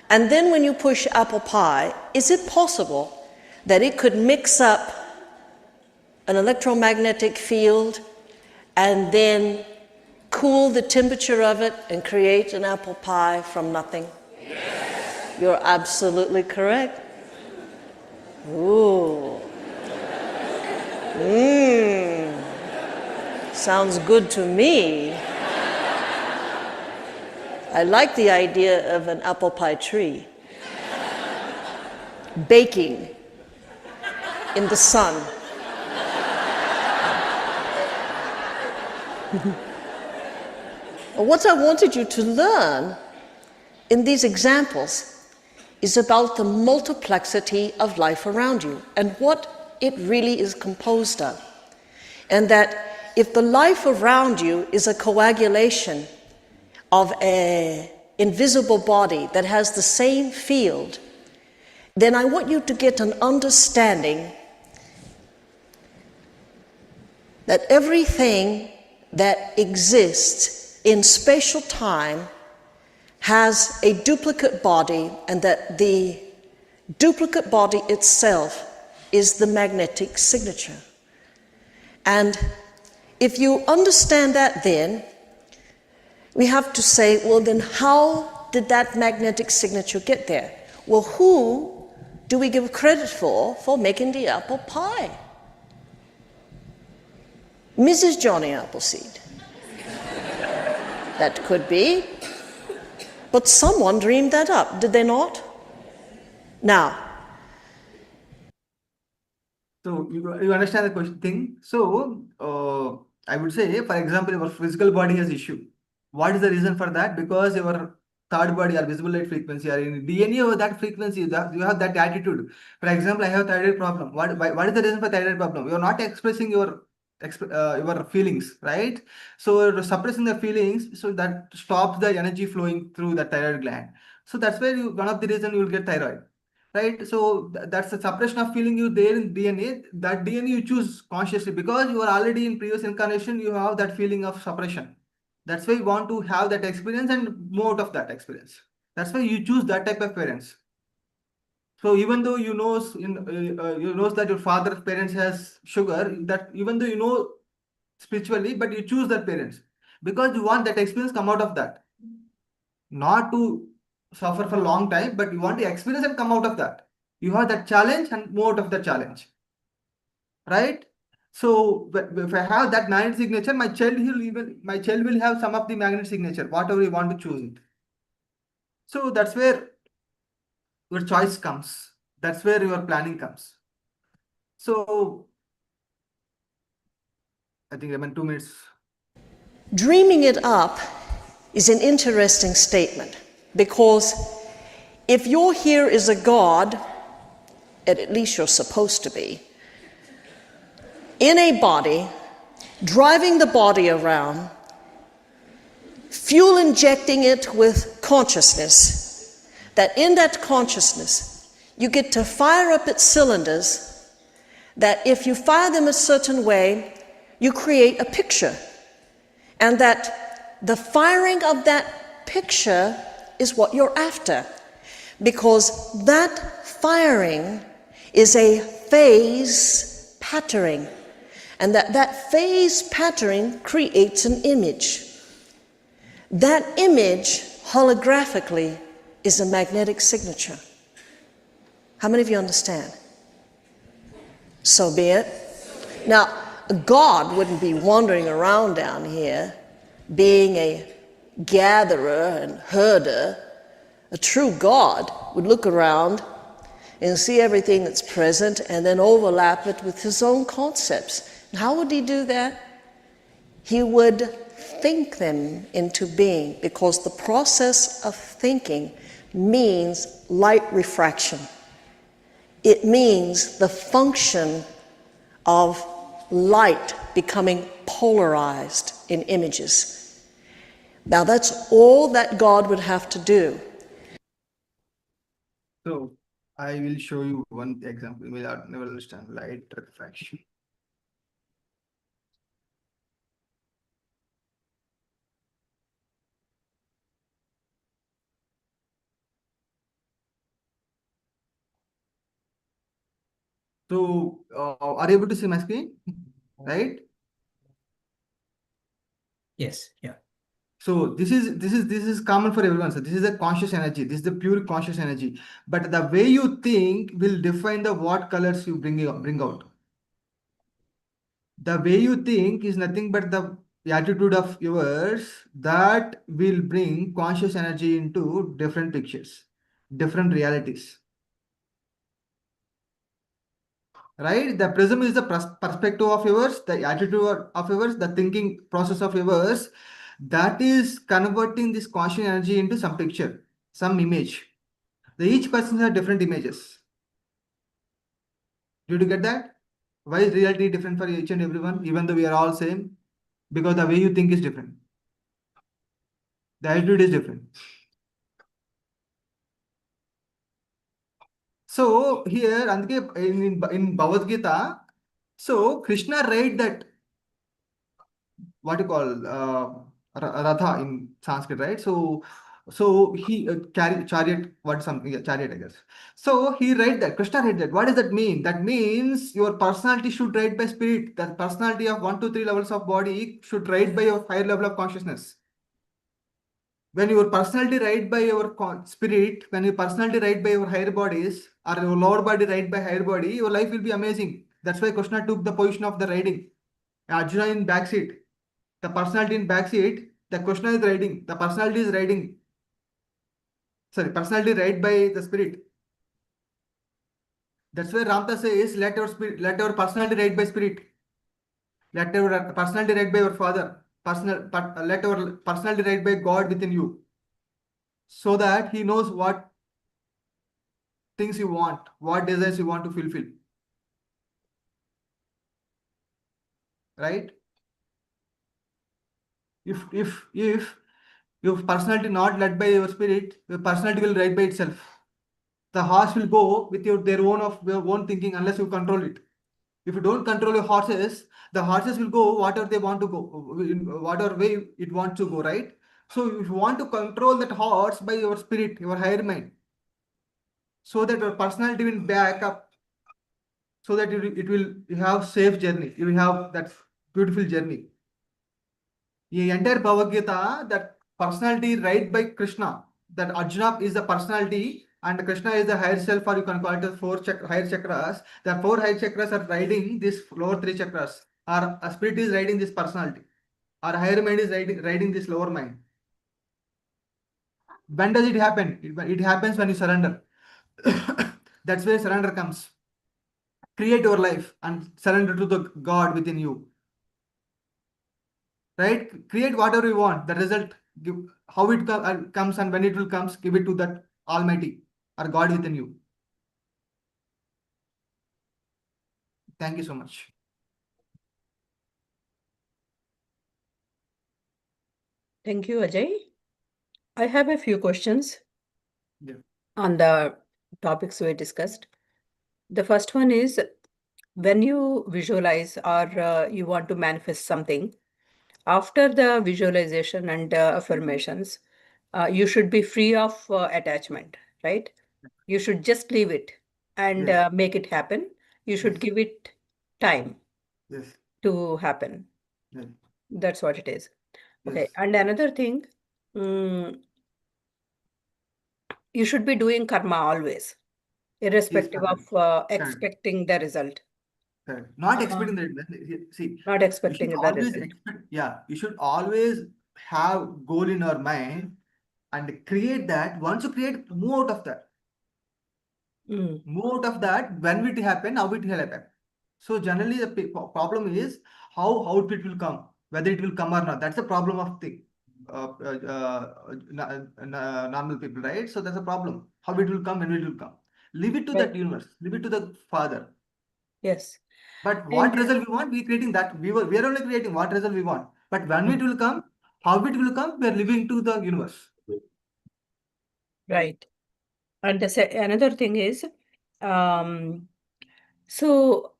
And then when you push apple pie, is it possible that it could mix up an electromagnetic field and then cool the temperature of it and create an apple pie from nothing? Yes. You're absolutely correct. Ooh. Sounds good to me. I like the idea of an apple pie tree baking in the sun. What I wanted you to learn in these examples is about the multiplexity of life around you and what it really is composed of. And that if the life around you is a coagulation of an invisible body that has the same field, then I want you to get an understanding that everything that exists in spatial time has a duplicate body, and that the duplicate body itself is the magnetic signature. And if you understand that, then we have to say, well, then how did that magnetic signature get there? Well, who do we give credit for making the apple pie? Mrs. Johnny Appleseed. That could be. But someone dreamed that up, did they not? Now, So you understand the question thing. So I would say, for example, your physical body has issue. What is the reason for that? Because your third body or visible light frequency or in DNA of that frequency, you have that attitude. For example, I have thyroid problem. What is the reason for thyroid problem? You are not expressing your feelings, right? So you're suppressing the feelings, so that stops the energy flowing through the thyroid gland. So that's where one of the reason you will get thyroid, right? So that's the suppression of feeling you there in DNA. That DNA you choose consciously because you are already in previous incarnation. You have that feeling of suppression. That's why you want to have that experience and move out of that experience. That's why you choose that type of parents. So even though you knows that your father's parents has sugar, that even though you know spiritually, but you choose that parents because you want that experience come out of that, not to suffer for a long time, but you want to experience and come out of that. You have that challenge and move out of the challenge, right? So if I have that magnet signature, my child will have some of the magnet signature, whatever you want to choose it. So that's where your choice comes. That's where your planning comes. So I think I'm in 2 minutes. dreaming it up is an interesting statement because if you're here as a god, and at least you're supposed to be, in a body, driving the body around, fuel injecting it with consciousness, that in that consciousness you get to fire up its cylinders, that if you fire them a certain way, you create a picture, and that the firing of that picture is what you're after, because that firing is a phase patterning, and that phase patterning creates an image. That image, holographically, is a magnetic signature. How many of you understand? So be it. Now, God wouldn't be wandering around down here being a gatherer and herder. A true God would look around and see everything that's present and then overlap it with his own concepts. And how would he do that? He would think them into being, because the process of thinking means light refraction. It means the function of light becoming polarized in images. Now that's all that God would have to do. So I will show you one example. You will never understand light refraction. So are you able to see my screen? Right? Yes, yeah. So this is common for everyone. So this is a conscious energy. This is the pure conscious energy. But the way you think will define the what colors you bring out. The way you think is nothing but the attitude of yours that will bring conscious energy into different pictures, different realities. Right? The prism is the perspective of yours, the attitude of yours, the thinking process of yours that is converting this conscious energy into some picture, some image. Each person has different images. Did you get that? Why is reality different for each and everyone, even though we are all same? Because the way you think is different. The attitude is different. So here, in Bhagavad Gita, so Krishna write that what you call Ratha in Sanskrit, right? So So he carry chariot, what something, yeah, chariot, I guess. So he read that, Krishna read that. What does that mean? That means your personality should ride by spirit. The personality of 1 to 3 levels of body should ride by your higher level of consciousness. When your personality ride by your spirit, when your personality ride by your higher bodies, or your lower body ride by higher body, your life will be amazing. That's why Krishna took the position of the riding. Arjuna in backseat. The personality in backseat, the Krishna is riding. The personality is riding. Sorry, personality ride by the spirit. That's why Ramtha says, let our spirit, let our personality ride by spirit. Let our personality ride by your father. Let our personality ride by God within you. So that he knows what things you want, what desires you want to fulfill. Right? If your personality not led by your spirit, your personality will ride by itself. The horse will go with their own thinking unless you control it. If you don't control your horses, the horses will go whatever they want to go, in whatever way it wants to go, right? So if you want to control that horse by your spirit, your higher mind, so that your personality will back up, so that it will you have safe journey. You will have that beautiful journey. The entire Bhagavad Gita, that personality right by Krishna, that Arjuna is the personality and Krishna is the higher self, or you can call it as higher chakras. The four higher chakras are riding these lower three chakras. Our spirit is riding this personality. Our higher mind is riding this lower mind. When does it happen? It happens when you surrender. That's where surrender comes. Create your life and surrender to the God within you. Right? Create whatever you want. The result, give how it comes and when it will comes, give it to that Almighty or God within you. Thank you so much. Thank you, Ajay. I have a few questions Yeah. on the topics we discussed. The first one is, when you visualize or you want to manifest something, after the visualization and affirmations, you should be free of attachment, right? You should just leave it and Yes. make it happen. You should Yes. give it time Yes. to happen. Yes. That's what it is. Okay. Yes. And another thing, mm, you should be doing karma always, Yes. irrespective of Correct. expecting the result. Correct. Not Uh, expecting that. See, not you should expecting the always result. expect. Yeah, you should always have goal in your mind and create that. Once you create, move out of that. Mm, Move out of that. When will it happen? How it will happen? So generally, the problem is how it will come, whether it will come or not. That's the problem of the normal people, right? So that's a problem. How it will come, when it will come. Leave it to right. that universe. Leave it to the Father. Yes. But And what result we want, we creating that. We are only creating what result we want. But when it will come, how it will come, we are living to the universe. right. And another thing is, um, so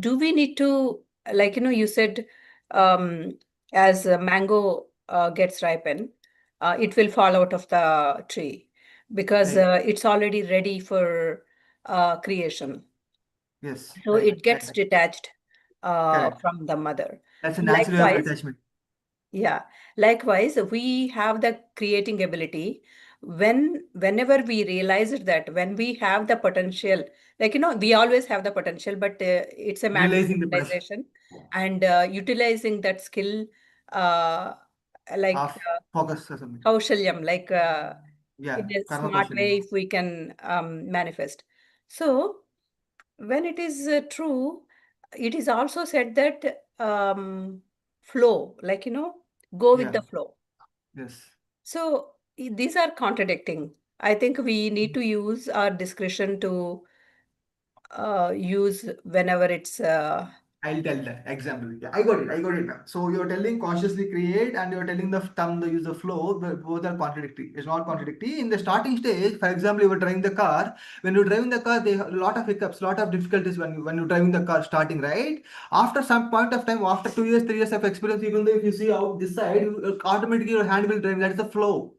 do we need to, like, you said, um, as a mango gets ripened, it will fall out of the tree because Right. it's already ready for creation. Yes. So Right. it gets Right. detached Correct. from the mother. That's a natural Likewise, attachment. yeah. Likewise, we have the creating ability whenever we realize it, that when we have the potential, like, we always have the potential, but it's a matter of Realizing the best utilization and utilizing that skill, uh, like of focus or something. kaushalyam, like in Yeah. a Karma smart question. way, if we can manifest. So when it is true, it is also said that flow, like, go with Yeah. the flow. Yes. So these are contradicting. I think we need to use our discretion to use whenever it's I'll tell that example. Yeah, I got it. I got it now. So you're telling consciously create and you're telling the term the use of flow, but both are contradictory. It's not contradictory. In the starting stage, for example, you were driving the car. When you're driving the car, there are a lot of hiccups, lot of difficulties when you're driving the car starting, right? After some point of time, after 2 years, 3 years of experience, even though if you see out this side, automatically your hand will drive. That is the flow.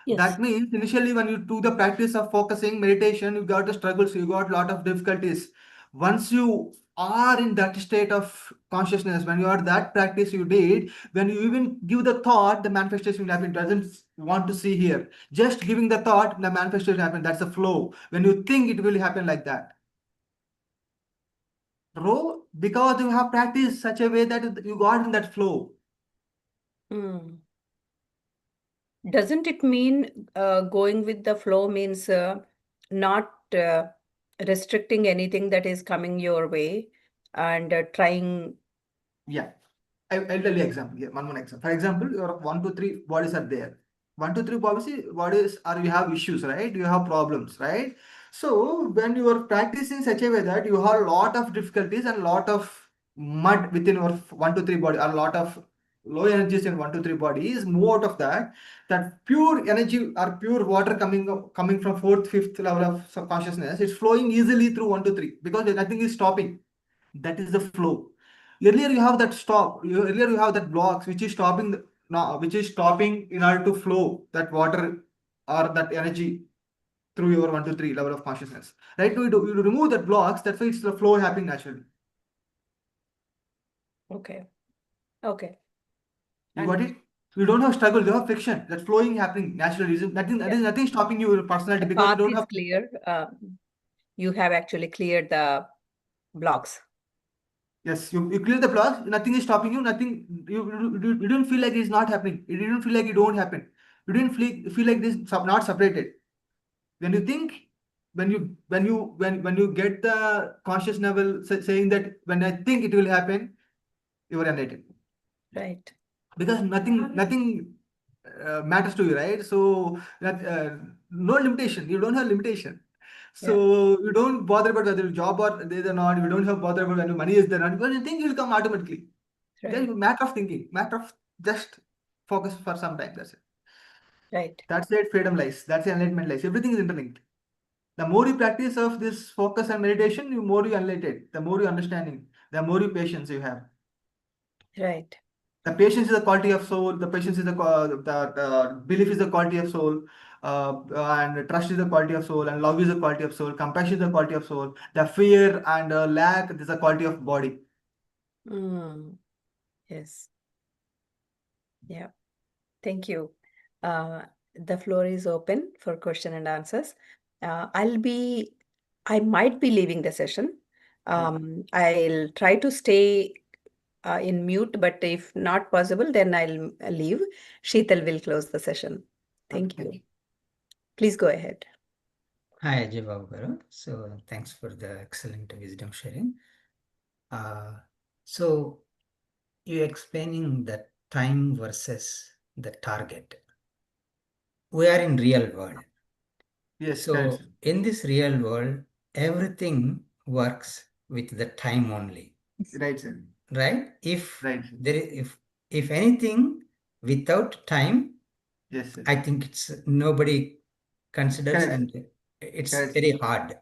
Yes. That means initially when you do the practice of focusing meditation, you got the struggles, you got a lot of difficulties. Once you are in that state of consciousness, when you are that practice you did, when you even give the thought, the manifestation will happen. It doesn't want to see here. Just giving the thought, the manifestation will happen. That's the flow. When you think, it will happen like that. Bro, because you have practiced such a way that you got in that flow. Mm. Doesn't it mean going with the flow means not restricting anything that is coming your way and trying? Yeah. I'll tell you example. Yeah, one more example. For example, your 1, 2, 3 bodies are there. 1, 2, 3 bodies are you have issues, right? You have problems, right? So when you are practicing such a way that you have a lot of difficulties and lot of mud within your 1, 2, 3 body, a lot of low energies in 1, 2, 3 body is move out of that. That pure energy or pure water coming from fourth, fifth level of subconsciousness, it's flowing easily through 1, 2, 3 because nothing is stopping. That is the flow. Earlier you have that stop. Earlier you have that blocks which is stopping now, which is stopping in order to flow that water or that energy through your 1, 2, 3 level of consciousness. Right? You remove that blocks. That's why it's the flow happening naturally. Okay. Okay. You got And it? You don't have struggle. You have friction. That flowing happening naturally. Nothing. There yeah, is nothing stopping you your personality the because you path don't is have. clear. You have actually cleared the blocks. Yes, you clear the blocks. Nothing is stopping you. Nothing. You don't feel like it's not happening. You didn't feel like it don't happen. You didn't feel like this not separated. When you think, when you get the conscious level saying that when I think it will happen, you are enlightened Right. because nothing matters to you, right? So that no limitation. You don't have limitation. Yeah. So you don't bother about whether your job or there or not. You don't have bother about whether money is there or not. When you think, it will come automatically. Just Right. matter of thinking, matter of just focus for some time. That's it. Right. That's it. Freedom lies. That's the enlightenment lies. Everything is interlinked. The more you practice of this focus and meditation, the more you enlightened, the more you understanding, the more you patience you have. Right. The patience is the quality of soul. The patience is the belief is the quality of soul. And trust is the quality of soul, and love is the quality of soul. Compassion is the quality of soul. The fear and lack is the quality of body. Mm. Yes. Yeah. Thank you. Uh, the floor is open for question and answers. I might be leaving the session. I'll try to stay in mute, but if not possible, then I'll leave. Sheetal will close the session. Thank you. Please go ahead. Hi, Ajay Babu garu. So thanks for the excellent wisdom sharing. So you're explaining the time versus the target. We are in real world. Yes, So correct. in this real world, everything works with the time only, Right, sir. right? If Right, sir. there is, if anything without time, Yes, sir. I think it's nobody considers, Correct. and it's Correct, very sir. hard.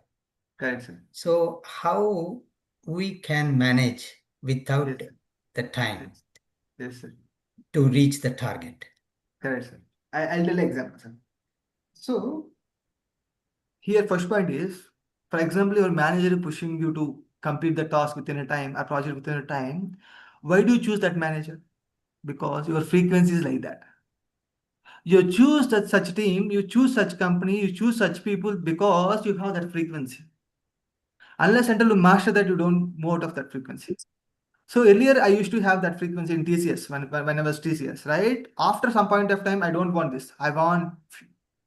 Correct, sir. So how we can manage without Yes, sir. the time Yes, yes, sir. to reach the target? Correct, sir. I'll tell you example, sir. So here, first point is, for example, your manager is pushing you to complete the task within a time, a project within a time. Why do you choose that manager? Because your frequency is like that. You choose that such team, you choose such company, you choose such people because you have that frequency. Unless until you master that, you don't move out of that frequency. So earlier I used to have that frequency in TCS when I was TCS, right? After some point of time, I don't want this. I want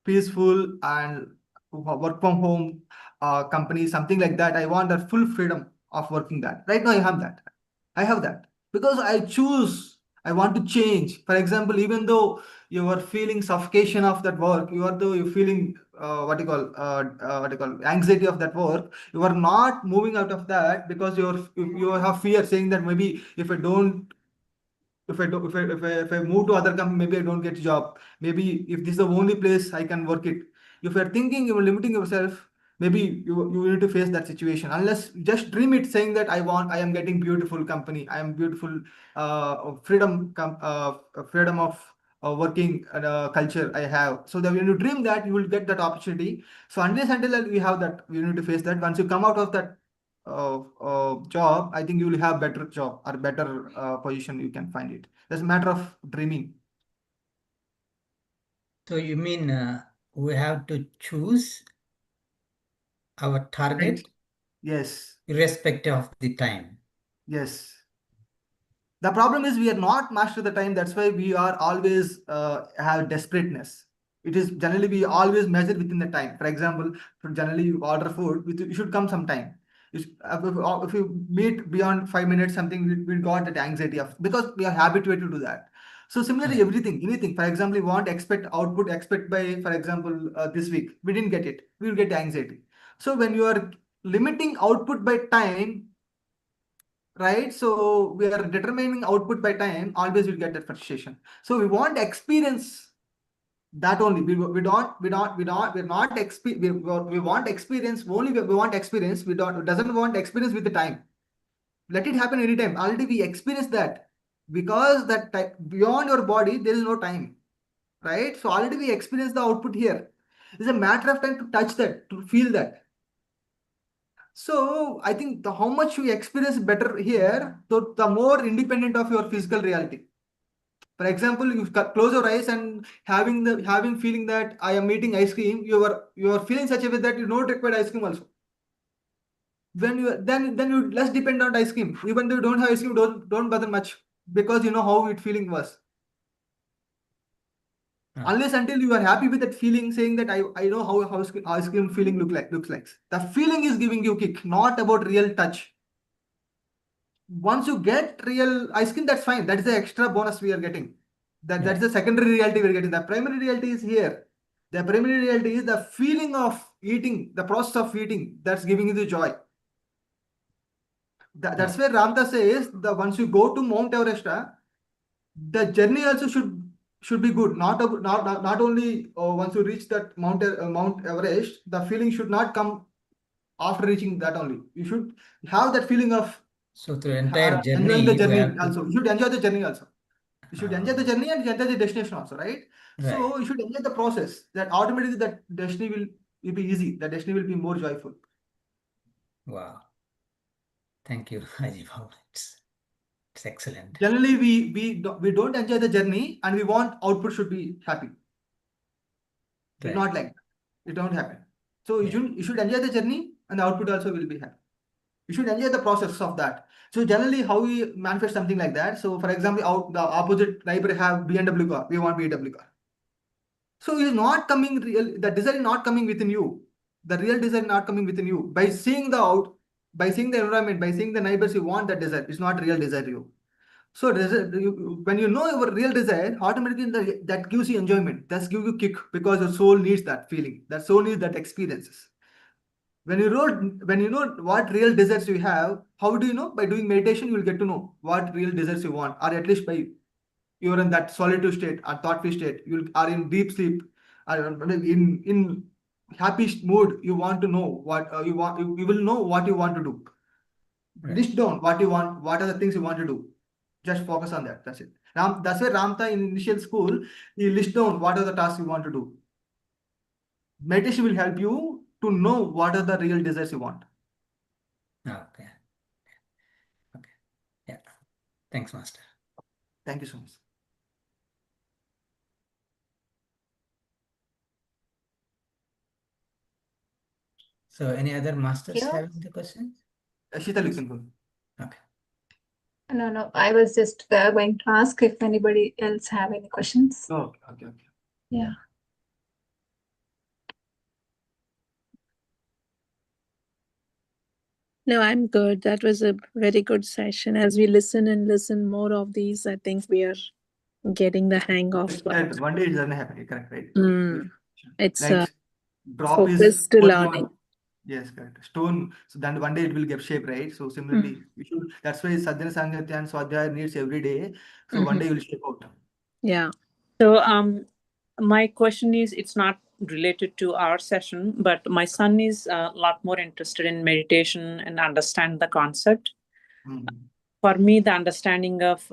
peaceful and work from home company, something like that. I want that full freedom of working that. Right now I have that. I have that because I choose. I want to change. For example, even though you are feeling suffocation of that work, though you're feeling what you call anxiety of that work, you are not moving out of that because you have fear saying that maybe if I don't if I do, if I move to other company, maybe I don't get a job. Maybe if this is the only place I can work it. If you're thinking you're limiting yourself, maybe you need to face that situation. Unless just dream it, saying that I am getting beautiful company, I am beautiful freedom of working culture I have. So that when you dream that, you will get that opportunity. So unless until we have that, you need to face that. Once you come out of that job, I think you will have better job or better position. You can find it. That's a matter of dreaming. So you mean we have to choose our target Right. Yes. irrespective of the time. Yes. The problem is we are not master the time. That's why we are always have desperateness. It is generally we always measure within the time. For example, generally you order food, you should come sometime. If you meet beyond 5 minutes, something we got that anxiety of because we are habituated to do that. So similarly, Right. anything. For example, we want expect output expect by, for example, this week we didn't get it. We will get anxiety. So when you are limiting output by time, right? So we are determining output by time, always will get that frustration. So we want experience that only. We're not we want experience only. We want experience. We doesn't want experience with the time. Let it happen anytime. Already we experience that because that time, beyond your body there is no time, right? So already we experience the output here. It's a matter of time to touch that, to feel that. So I think how much you experience better here, so the more independent of your physical reality. For example, you close your eyes and having feeling that I am eating ice cream, you are feeling such a way that you don't require ice cream also. When you then you less depend on ice cream. Even though you don't have ice cream, don't bother much because you know how it feeling was. Unless until you are happy with that feeling, saying that I know how ice cream feeling looks like. The feeling is giving you kick, not about real touch. Once you get real ice cream, that's fine. That is the extra bonus we are getting. That's the secondary reality we're getting. The primary reality is here. The primary reality is the feeling of eating, the process of eating. That's giving you the joy. That's where Ramtha says that once you go to Mount Everest, the journey also should be good. Not only once you reach that Mount Everest, the feeling should not come after reaching that only. You should have that feeling of So through entire enjoying the journey, we journey have to. also. You should enjoy the journey also. You should enjoy the journey and enjoy the destination also, right? Right. So you should enjoy the process. That automatically that destiny will be easy. The destiny will be more joyful. Wow. Thank you, Ajibab. It's excellent. Generally, we don't enjoy the journey and we want output should be happy. It's not like that. It don't happen. So you should enjoy the journey and the output also will be happy. You should enjoy the process of that. So generally, how we manifest something like that. So for example, the opposite neighbor have BMW car. We want BMW car. So it's not coming real. The desire is not coming within you. The real desire is not coming within you. By seeing by seeing the environment, by seeing the neighbors, you want that desire. It's not real desire you. So when you know your real desire, automatically that gives you enjoyment. That gives you kick because your soul needs that feeling. That soul needs that experiences. When you know what real desires you have, how do you know? By doing meditation, you will get to know what real desires you want, or at least by you're in that solitude state or thought-free state, you are in deep sleep, or in happy mood. You want to know what you want. You will know what you want to do. List down what you want. What are the things you want to do? Just focus on that. That's it. That's why Ramtha in initial school, he list down what are the tasks you want to do. Meditation will help you to know what are the real desires you want. Okay. Yeah. Thanks, Master. Thank you so much. So any other masters having the questions? Sheetal, you can go. Okay. No. I was just going to ask if anybody else have any questions. Oh, okay. Yeah. No, I'm good. That was a very good session. As we listen more of these, I think we are getting the hang of Correct. One day it doesn't happen. Correct, right? It's like drop focused is learning. Yes, correct. Stone. So then one day it will get shape, right? So similarly, we should. That's why Sadhana Sangatya and Swadhyaya needs every day. So one day you will shape out. Yeah. So my question is, it's not related to our session, but my son is a lot more interested in meditation and understand the concept. For me, the understanding of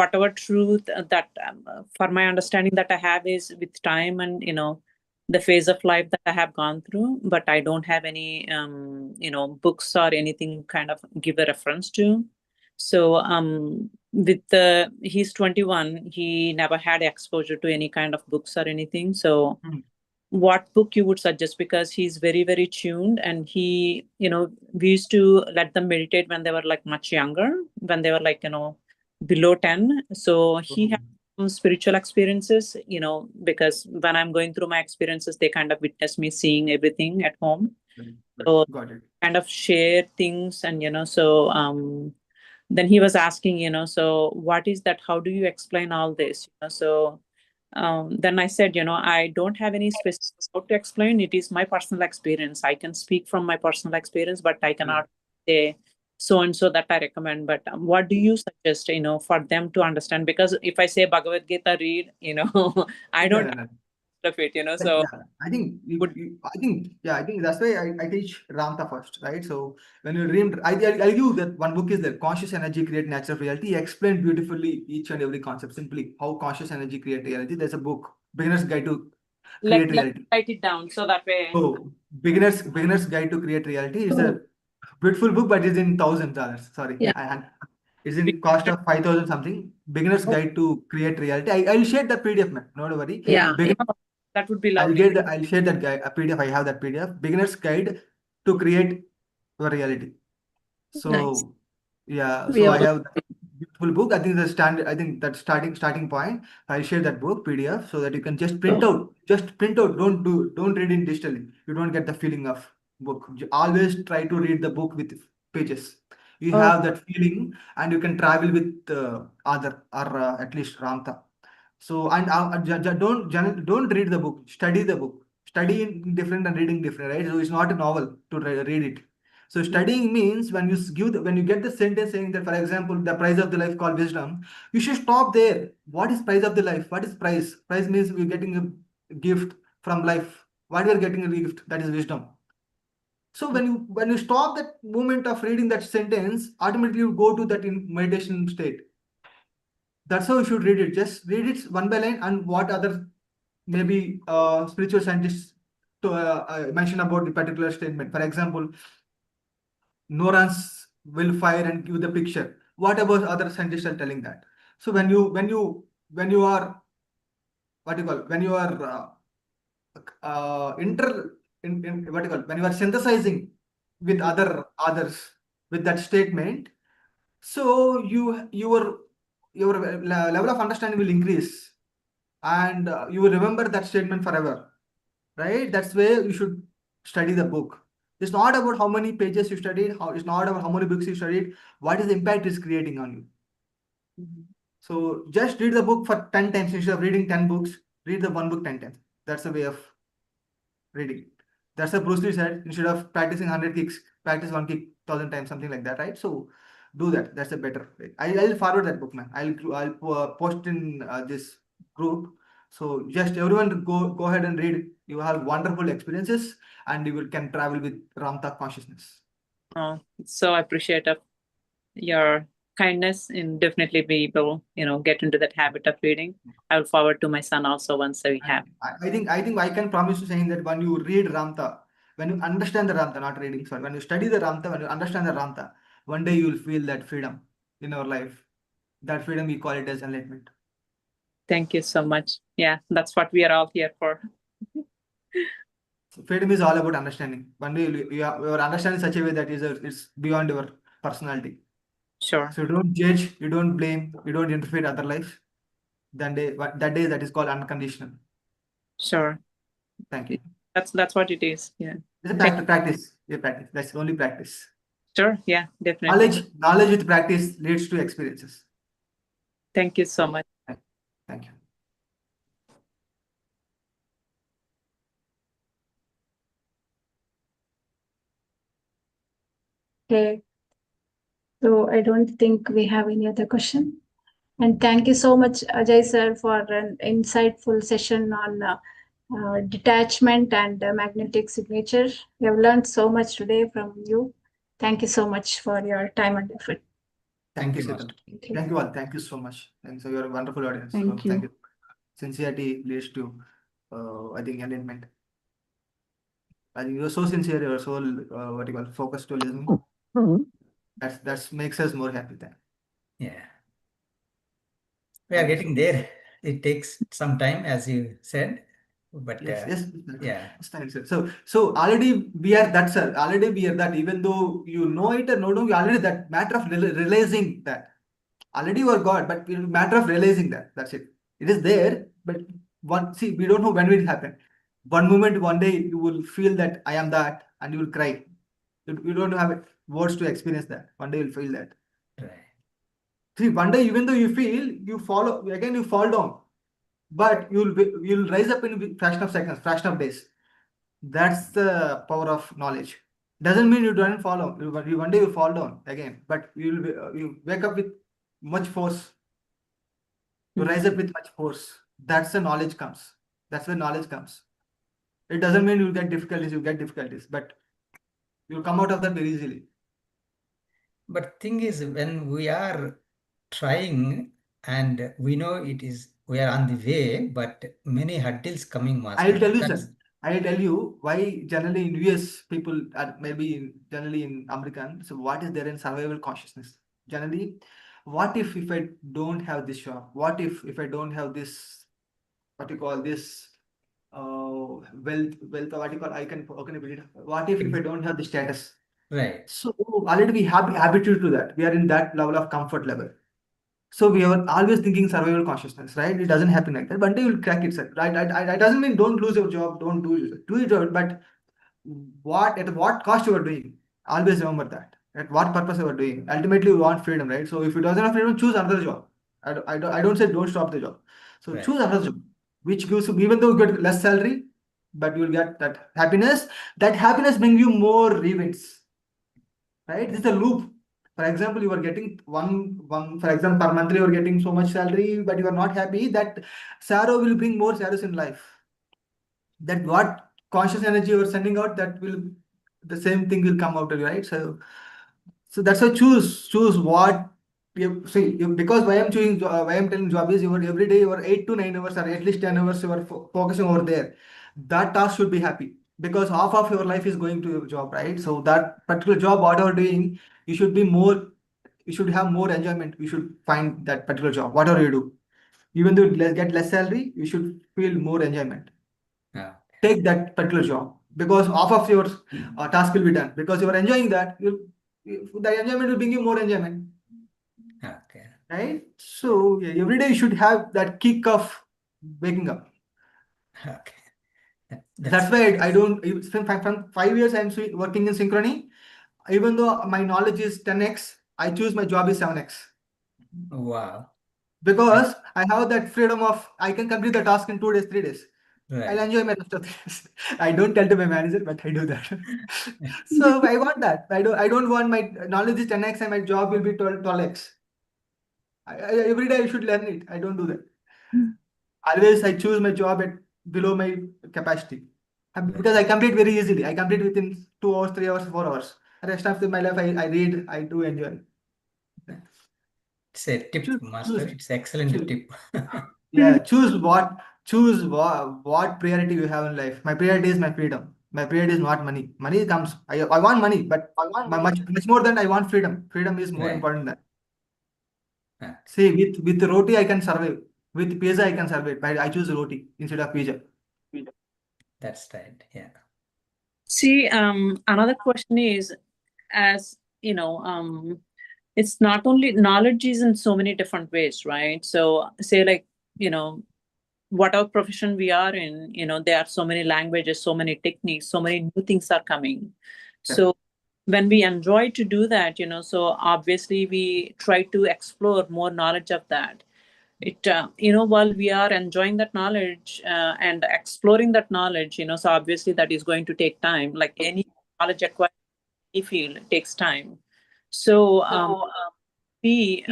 whatever truth that for my understanding that I have is with time and the phase of life that I have gone through, but I don't have any books or anything kind of give a reference to. So with he's 21, he never had exposure to any kind of books or anything. So what book you would suggest? Because he's very, very tuned, and he, we used to let them meditate when they were like much younger, when they were like, below 10. So he had some spiritual experiences, because when I'm going through my experiences, they kind of witness me seeing everything at home. So Got it. kind of share things, and so then he was asking, so what is that? How do you explain all this? So then I said, I don't have any specific how to explain. It is my personal experience. I can speak from my personal experience, but I cannot say so and so that I recommend. But what do you suggest, for them to understand? Because if I say Bhagavad Gita, read, I don't Yeah, of it, But so yeah, I think I think that's why I teach Ramtha first, right? So when you read, I'll give you that one book is that Conscious Energy Create Natural Reality. He explained beautifully each and every concept, simply how conscious energy create reality. There's a book, Beginner's Guide to Create let Reality. write it down so that way. So Beginner's Guide to Create Reality is a beautiful book, but it's in $1,000. Sorry, Yeah. it's in cost of 5,000 something. Beginner's Guide to Create Reality. I'll share that PDF, man. Don't worry. Yeah. That would be lovely. I'll share that guy a PDF. I have that PDF. Beginner's Guide to Create Your Reality. So Nice. yeah, We so I all have that beautiful book. I think the standard. I think that starting point. I'll share that book PDF so that you can just print out. Just print out. Don't read it digitally. You don't get the feeling of book. Always try to read the book with pages. You have that feeling, and you can travel with other or at least Ramtha. So and don't read the book. Study the book. Study in different and reading different, right? So it's not a novel to read it. So studying means when you when you get the sentence saying that, for example, the price of the life called wisdom, you should stop there. What is price of the life? What is price? Price means we're getting a gift from life. What we are getting a gift, that is wisdom. So when you stop that moment of reading that sentence, automatically you go to that in meditation state. That's how you should read it. Just read it one by line, and what other maybe spiritual scientists to mention about the particular statement. For example, neurons will fire and give the picture. What about other scientists are telling that? So when you are what you call when you are what you call when you are synthesizing with others with that statement, so your level of understanding will increase, and you will remember that statement forever, right? That's where you should study the book. It's not about how many pages you studied, it's not about how many books you studied, what is the impact it's creating on you. So just read the book for 10 times instead of reading 10 books. Read the one book 10 times. That's the way of reading. That's what Bruce Lee said. Instead of practicing 100 kicks, practice one kick 1,000 times, something like that, right? So do that. That's a better way. I'll forward that book, man. I'll post in this group. So just everyone go ahead and read. You will have wonderful experiences, and you can travel with Ramtha consciousness. Oh, so appreciative your kindness, and definitely be able, get into that habit of reading. I will forward to my son also once we have. I think I can promise you saying that when you read Ramtha, when you understand the Ramtha, not reading, sorry, when you study the Ramtha, when you understand the Ramtha, one day you will feel that freedom in our life. That freedom we call it as enlightenment. Thank you so much. Yeah, that's what we are all here for. So freedom is all about understanding. One day you understand in such a way that it's beyond your personality. Sure. So you don't judge, you don't blame, you don't interfere other lives. That day that is called unconditional. Sure. Thank you. That's what it is. Yeah. It's a practice. Yeah, practice. That's only practice. Sure. Yeah, definitely. Knowledge with practice leads to experiences. Thank you so much. Thank you. Okay. So I don't think we have any other question. And thank you so much, Ajay sir, for an insightful session on detachment and magnetic signature. We have learned so much today from you. Thank you so much for your time and effort. Thank you, Master. Setan. Thank you all. Thank you so much. Thanks. You're a wonderful audience. Thank So thank you. you. Sincerity leads to, I think, enlightenment. I think you're so sincere. You're so what you call focused to listening. That makes us more happy then. Yeah. We are Thank you getting so much. there. It takes some time, as you said, but Yes. yeah, Yes, thanks, sir. So already we are that, sir. Already we are that. Even though you know it or no, you already that matter of realizing that. Already you are God, but it's a matter of realizing that. That's it. It is there, but we don't know when will it happen. One moment, one day, you will feel that I am that, and you will cry. You don't have words to experience that. One day you'll feel that. right. See, one day, even though you feel, you follow again, you fall down, but you'll rise up in fraction of seconds, fraction of days. That's the power of knowledge. Doesn't mean you don't follow. One day you fall down again, but you wake up with much force. You rise up with much force. That's the knowledge comes. That's where knowledge comes. It doesn't mean you'll get difficulties. You get difficulties, but you'll come out of that very easily. But thing is, when we are trying and we know we are on the way, but many hurdles coming, Master. I'll tell you, sir. I'll tell you why generally in US people are maybe generally in American. So what is there in survival consciousness? Generally, what if I don't have this job? What if I don't have this, what you call this, wealth, what you call, how can I put it? What if I don't have the status? Right. So already we have habitude to that. We are in that level of comfort level. So we are always thinking survival consciousness, right? It doesn't happen like that. One day you'll crack it, sir. Right? It doesn't mean don't lose your job, don't do your job, but at what cost you are doing? Always remember that. At what purpose you are doing? Ultimately, we want freedom, right? So if you doesn't have freedom, choose another job. I don't say don't stop the job. So Right. choose another job, which gives you, even though you get less salary, but you'll get that happiness. That happiness brings you more events, right? This is a loop. For example, you are getting one, for example, per month you are getting so much salary, but you are not happy. That sorrow will bring more sorrows in life. That what conscious energy you are sending out, that will, the same thing will come out of you, right? So that's why choose what you see. Because why I'm choosing, why I'm telling job is, you are every day you are 8 to 9 hours or at least 10 hours you are focusing over there. That task should be happy because half of your life is going to your job, right? So that particular job, whatever doing, you should be more. You should have more enjoyment. You should find that particular job, whatever you do. Even though you get less salary, you should feel more enjoyment. Yeah. Take that particular job because half of your task will be done because you are enjoying that. The enjoyment will bring you more enjoyment, Okay. right? So yeah, every day you should have that kick of waking up. Okay. That's why I don't. From 5 years I'm working in synchrony. Even though my knowledge is 10x, I choose my job is 7x. Wow. Because I have that freedom of I can complete the task in 2 days, 3 days. I'll Right. enjoy my rest of the days. I don't tell to my manager, but I do that. So I want that. I don't want my knowledge is 10x and my job will be 12x. Every day I should learn it. I don't do that. Always I choose my job at below my capacity. Because I complete very easily. I complete within 2 hours, 3 hours, 4 hours. The rest of my life I read, I do enjoy. It's a tip, Master. It's excellent choose. tip. Yeah, choose what priority you have in life. My priority is my freedom. My priority is not money. Money comes. I want money, but much more than I want freedom. Freedom is more Right. important than. Okay. See, with roti I can survive. With pizza I can survive. But I choose roti instead of pizza. That's right. Yeah. See, another question is, as you know, it's not only knowledge is in so many different ways, right? So say like, whatever profession we are in, there are so many languages, so many techniques, so many new things are coming. So when we enjoy to do that, so obviously we try to explore more knowledge of that. It, while we are enjoying that knowledge and exploring that knowledge, so obviously that is going to take time. Like any knowledge acquired in any field takes time. So we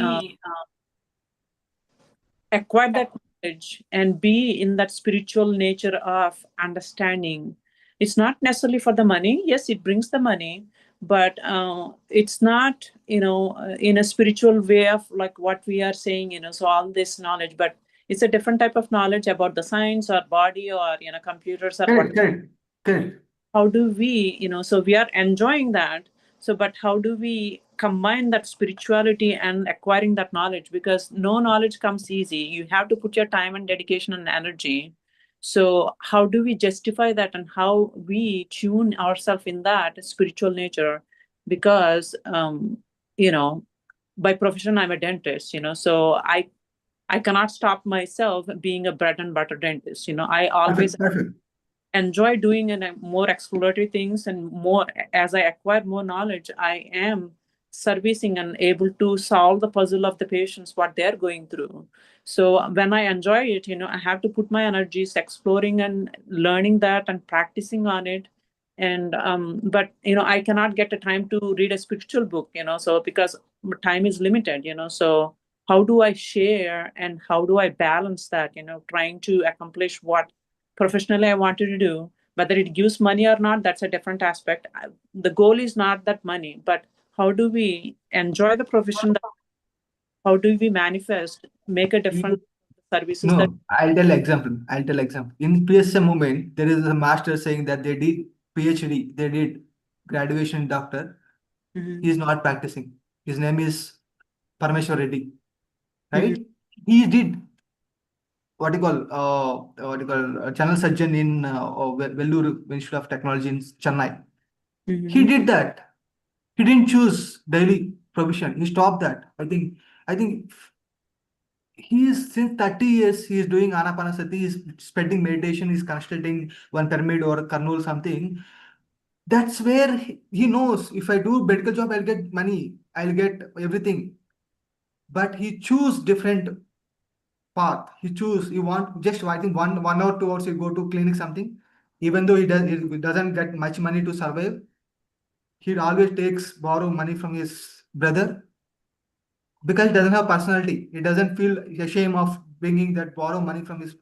acquire that knowledge and be in that spiritual nature of understanding. It's not necessarily for the money. Yes, it brings the money, but it's not, in a spiritual way of like what we are saying, so all this knowledge, but it's a different type of knowledge about the science or body or, computers or what. Correct. How do we, so we are enjoying that. So, but how do we combine that spirituality and acquiring that knowledge? Because no knowledge comes easy. You have to put your time and dedication and energy. So, how do we justify that and how we tune ourselves in that spiritual nature? Because, by profession, I'm a dentist, so I cannot stop myself being a bread and butter dentist. I always Perfect. enjoy doing more exploratory things, and more as I acquire more knowledge, I am servicing and able to solve the puzzle of the patients what they're going through. So when I enjoy it, I have to put my energies exploring and learning that and practicing on it. And but I cannot get the time to read a spiritual book, so because time is limited, so how do I share and how do I balance that, trying to accomplish what professionally I wanted to do? Whether it gives money or not, that's a different aspect. The goal is not that money, but how do we enjoy the profession? How do we manifest, make a difference services that? No, I'll tell example. In PSM movement, there is a master saying that they did PhD, they did graduation doctor. Mhm, He is not practicing. His name is Parameshwar Reddy, mhm, right? He did general surgeon in Vellore Institute of Technology in Chennai. He mhm, did that. He didn't choose daily provision. He stopped that. I think he is since 30 years he is doing anapanasati, he is spreading meditation, he is constructing one pyramid or Karnool something. That's where he knows if I do medical job, I'll get money, I'll get everything. But he choose different path. He choose he want just I think 1 or 2 hours he go to clinic something. Even though he doesn't get much money to survive, he always takes borrow money from his brother because he doesn't have personality. He doesn't feel ashamed of bringing that borrow money from his,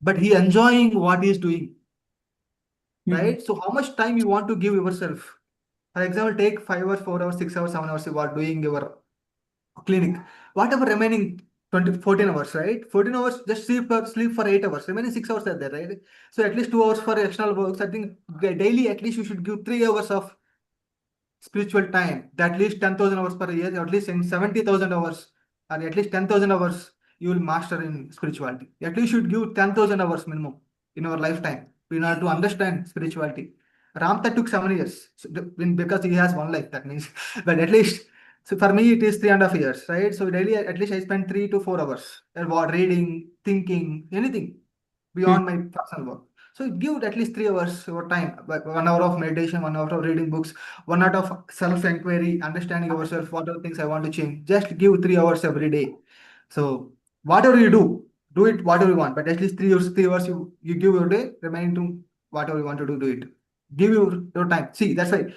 but he enjoying what he is doing, mhm. right? So how much time you want to give yourself? For example, take 5 hours, 4 hours, 6 hours, 7 hours you are doing your clinic. Whatever remaining 14 hours, right? 14 hours just sleep for 8 hours. Remaining 6 hours are there, right? So at least 2 hours for external works. I think daily at least you should give 3 hours of spiritual time. That at least 10,000 hours per year, at least in 70,000 hours, or at least 10,000 hours you will master in spirituality. At least you should give 10,000 hours minimum in our lifetime in order to understand spirituality. Ramtha took 7 years because he has one life, that means. But at least, so for me, it is 3.5 years, right? So daily, at least I spend 3 to 4 hours about reading, thinking, anything beyond my personal work. So give at least 3 hours your time, 1 hour of meditation, 1 hour of reading books, 1 hour of self-inquiry, understanding yourself, what are the things I want to change. Just give 3 hours every day. So whatever you do it whatever you want, but at least 3 hours you give your day, remaining to whatever you want to do it. Give your time. See, that's why.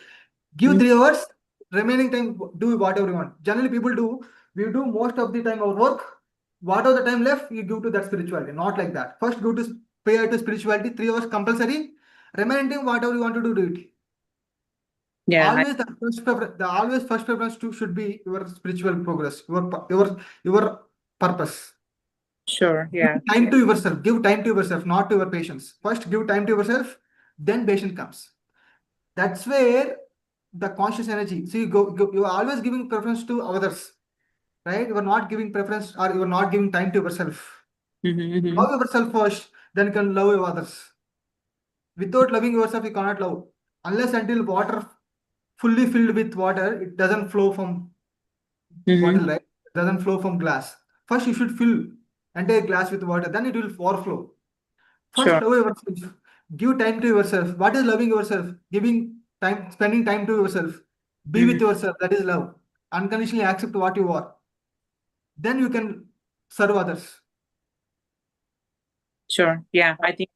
Give Mhm. 3 hours, remaining time do whatever you want. Generally, people do, we do most of the time our work. What are the time left, you give to that spirituality. Not like that. First, go to prayer to spirituality, 3 hours compulsory. Remaining time, whatever you want to do it. Yeah, Always the first preference should be your spiritual progress, your purpose. sure. Give Yeah. time to yourself. Give time to yourself, not to your patients. First, give time to yourself, then patient comes. That's where the conscious energy. See, you are always giving preference to others, right? You are not giving preference or you are not giving time to yourself. Mm-hmm. Love yourself first, then you can love your others. Without loving yourself, you cannot love. Unless until water fully filled with water, it doesn't flow from Mm-hmm. bottle, right? It doesn't flow from glass. First, you should fill entire glass with water, then it will overflow. First, Sure. love yourself. Give time to yourself. What is loving yourself? Giving time, spending time to yourself. Be Mhm. with yourself. That is love. Unconditionally accept what you are. Then you can serve others. Sure. Yeah. I think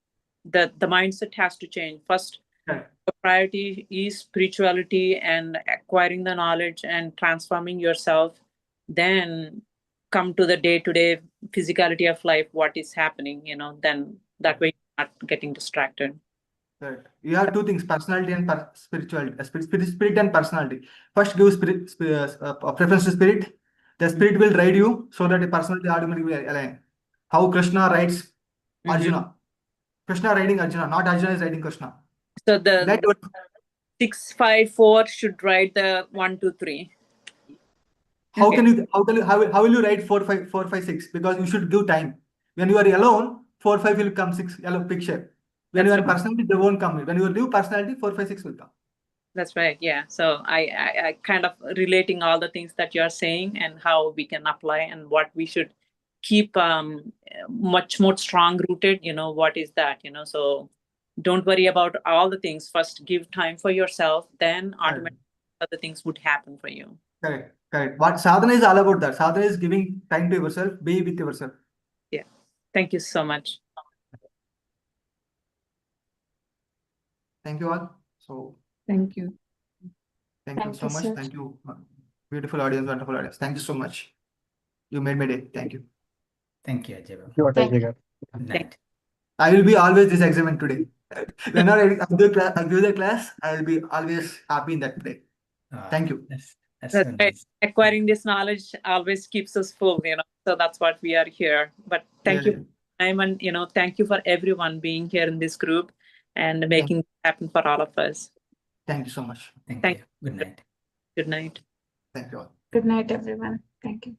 the mindset has to change. First, Yeah. the priority is spirituality and acquiring the knowledge and transforming yourself. Then come to the day-to-day physicality of life, what is happening, then that way you're not getting distracted. Correct. You have two things: personality and spirituality. Spirit and personality. First, give preference to spirit. The spirit will guide you so that the personality automatically will align. How Krishna rides Arjuna. Krishna riding Arjuna, not Arjuna is riding Krishna. So the Let 6, 5, 4 should ride the 1, 2, 3. how Okay. can you how will you ride 4, 5, 4, 5, 6? Because you should give time. When you are alone, 4, 5 will come, 6 yellow picture. When That's you are right. personality, they won't come. When you give personality, 4, 5, 6 will come. That's right. Yeah. So I kind of relating all the things that you're saying and how we can apply and what we should keep much more strong rooted. What is that? So don't worry about all the things. First, give time for yourself. Then automatically other things would happen for you. Correct. Correct. What sadhana is all about that. Sadhana is giving time to yourself, be with yourself. Yeah. Thank you so much. Thank you all. So Thank you. thank you Thank so you, much. sir. Thank you. Beautiful audience, wonderful audience. Thank you so much. You made my day. Thank you. Thank you, Ajay. Thank you. Good night. I will be always this excitement today. Whenever I give the class, I will be always happy in that day. Thank you. That's That's so right. nice. Acquiring this knowledge always keeps us full, so that's what we are here. But thank you for your time, and thank you for everyone being here in this group and making it happen for all of us. Thank you so much. Thank Thank you. Good night. Good night. Thank you all. Good night, everyone. Thank you.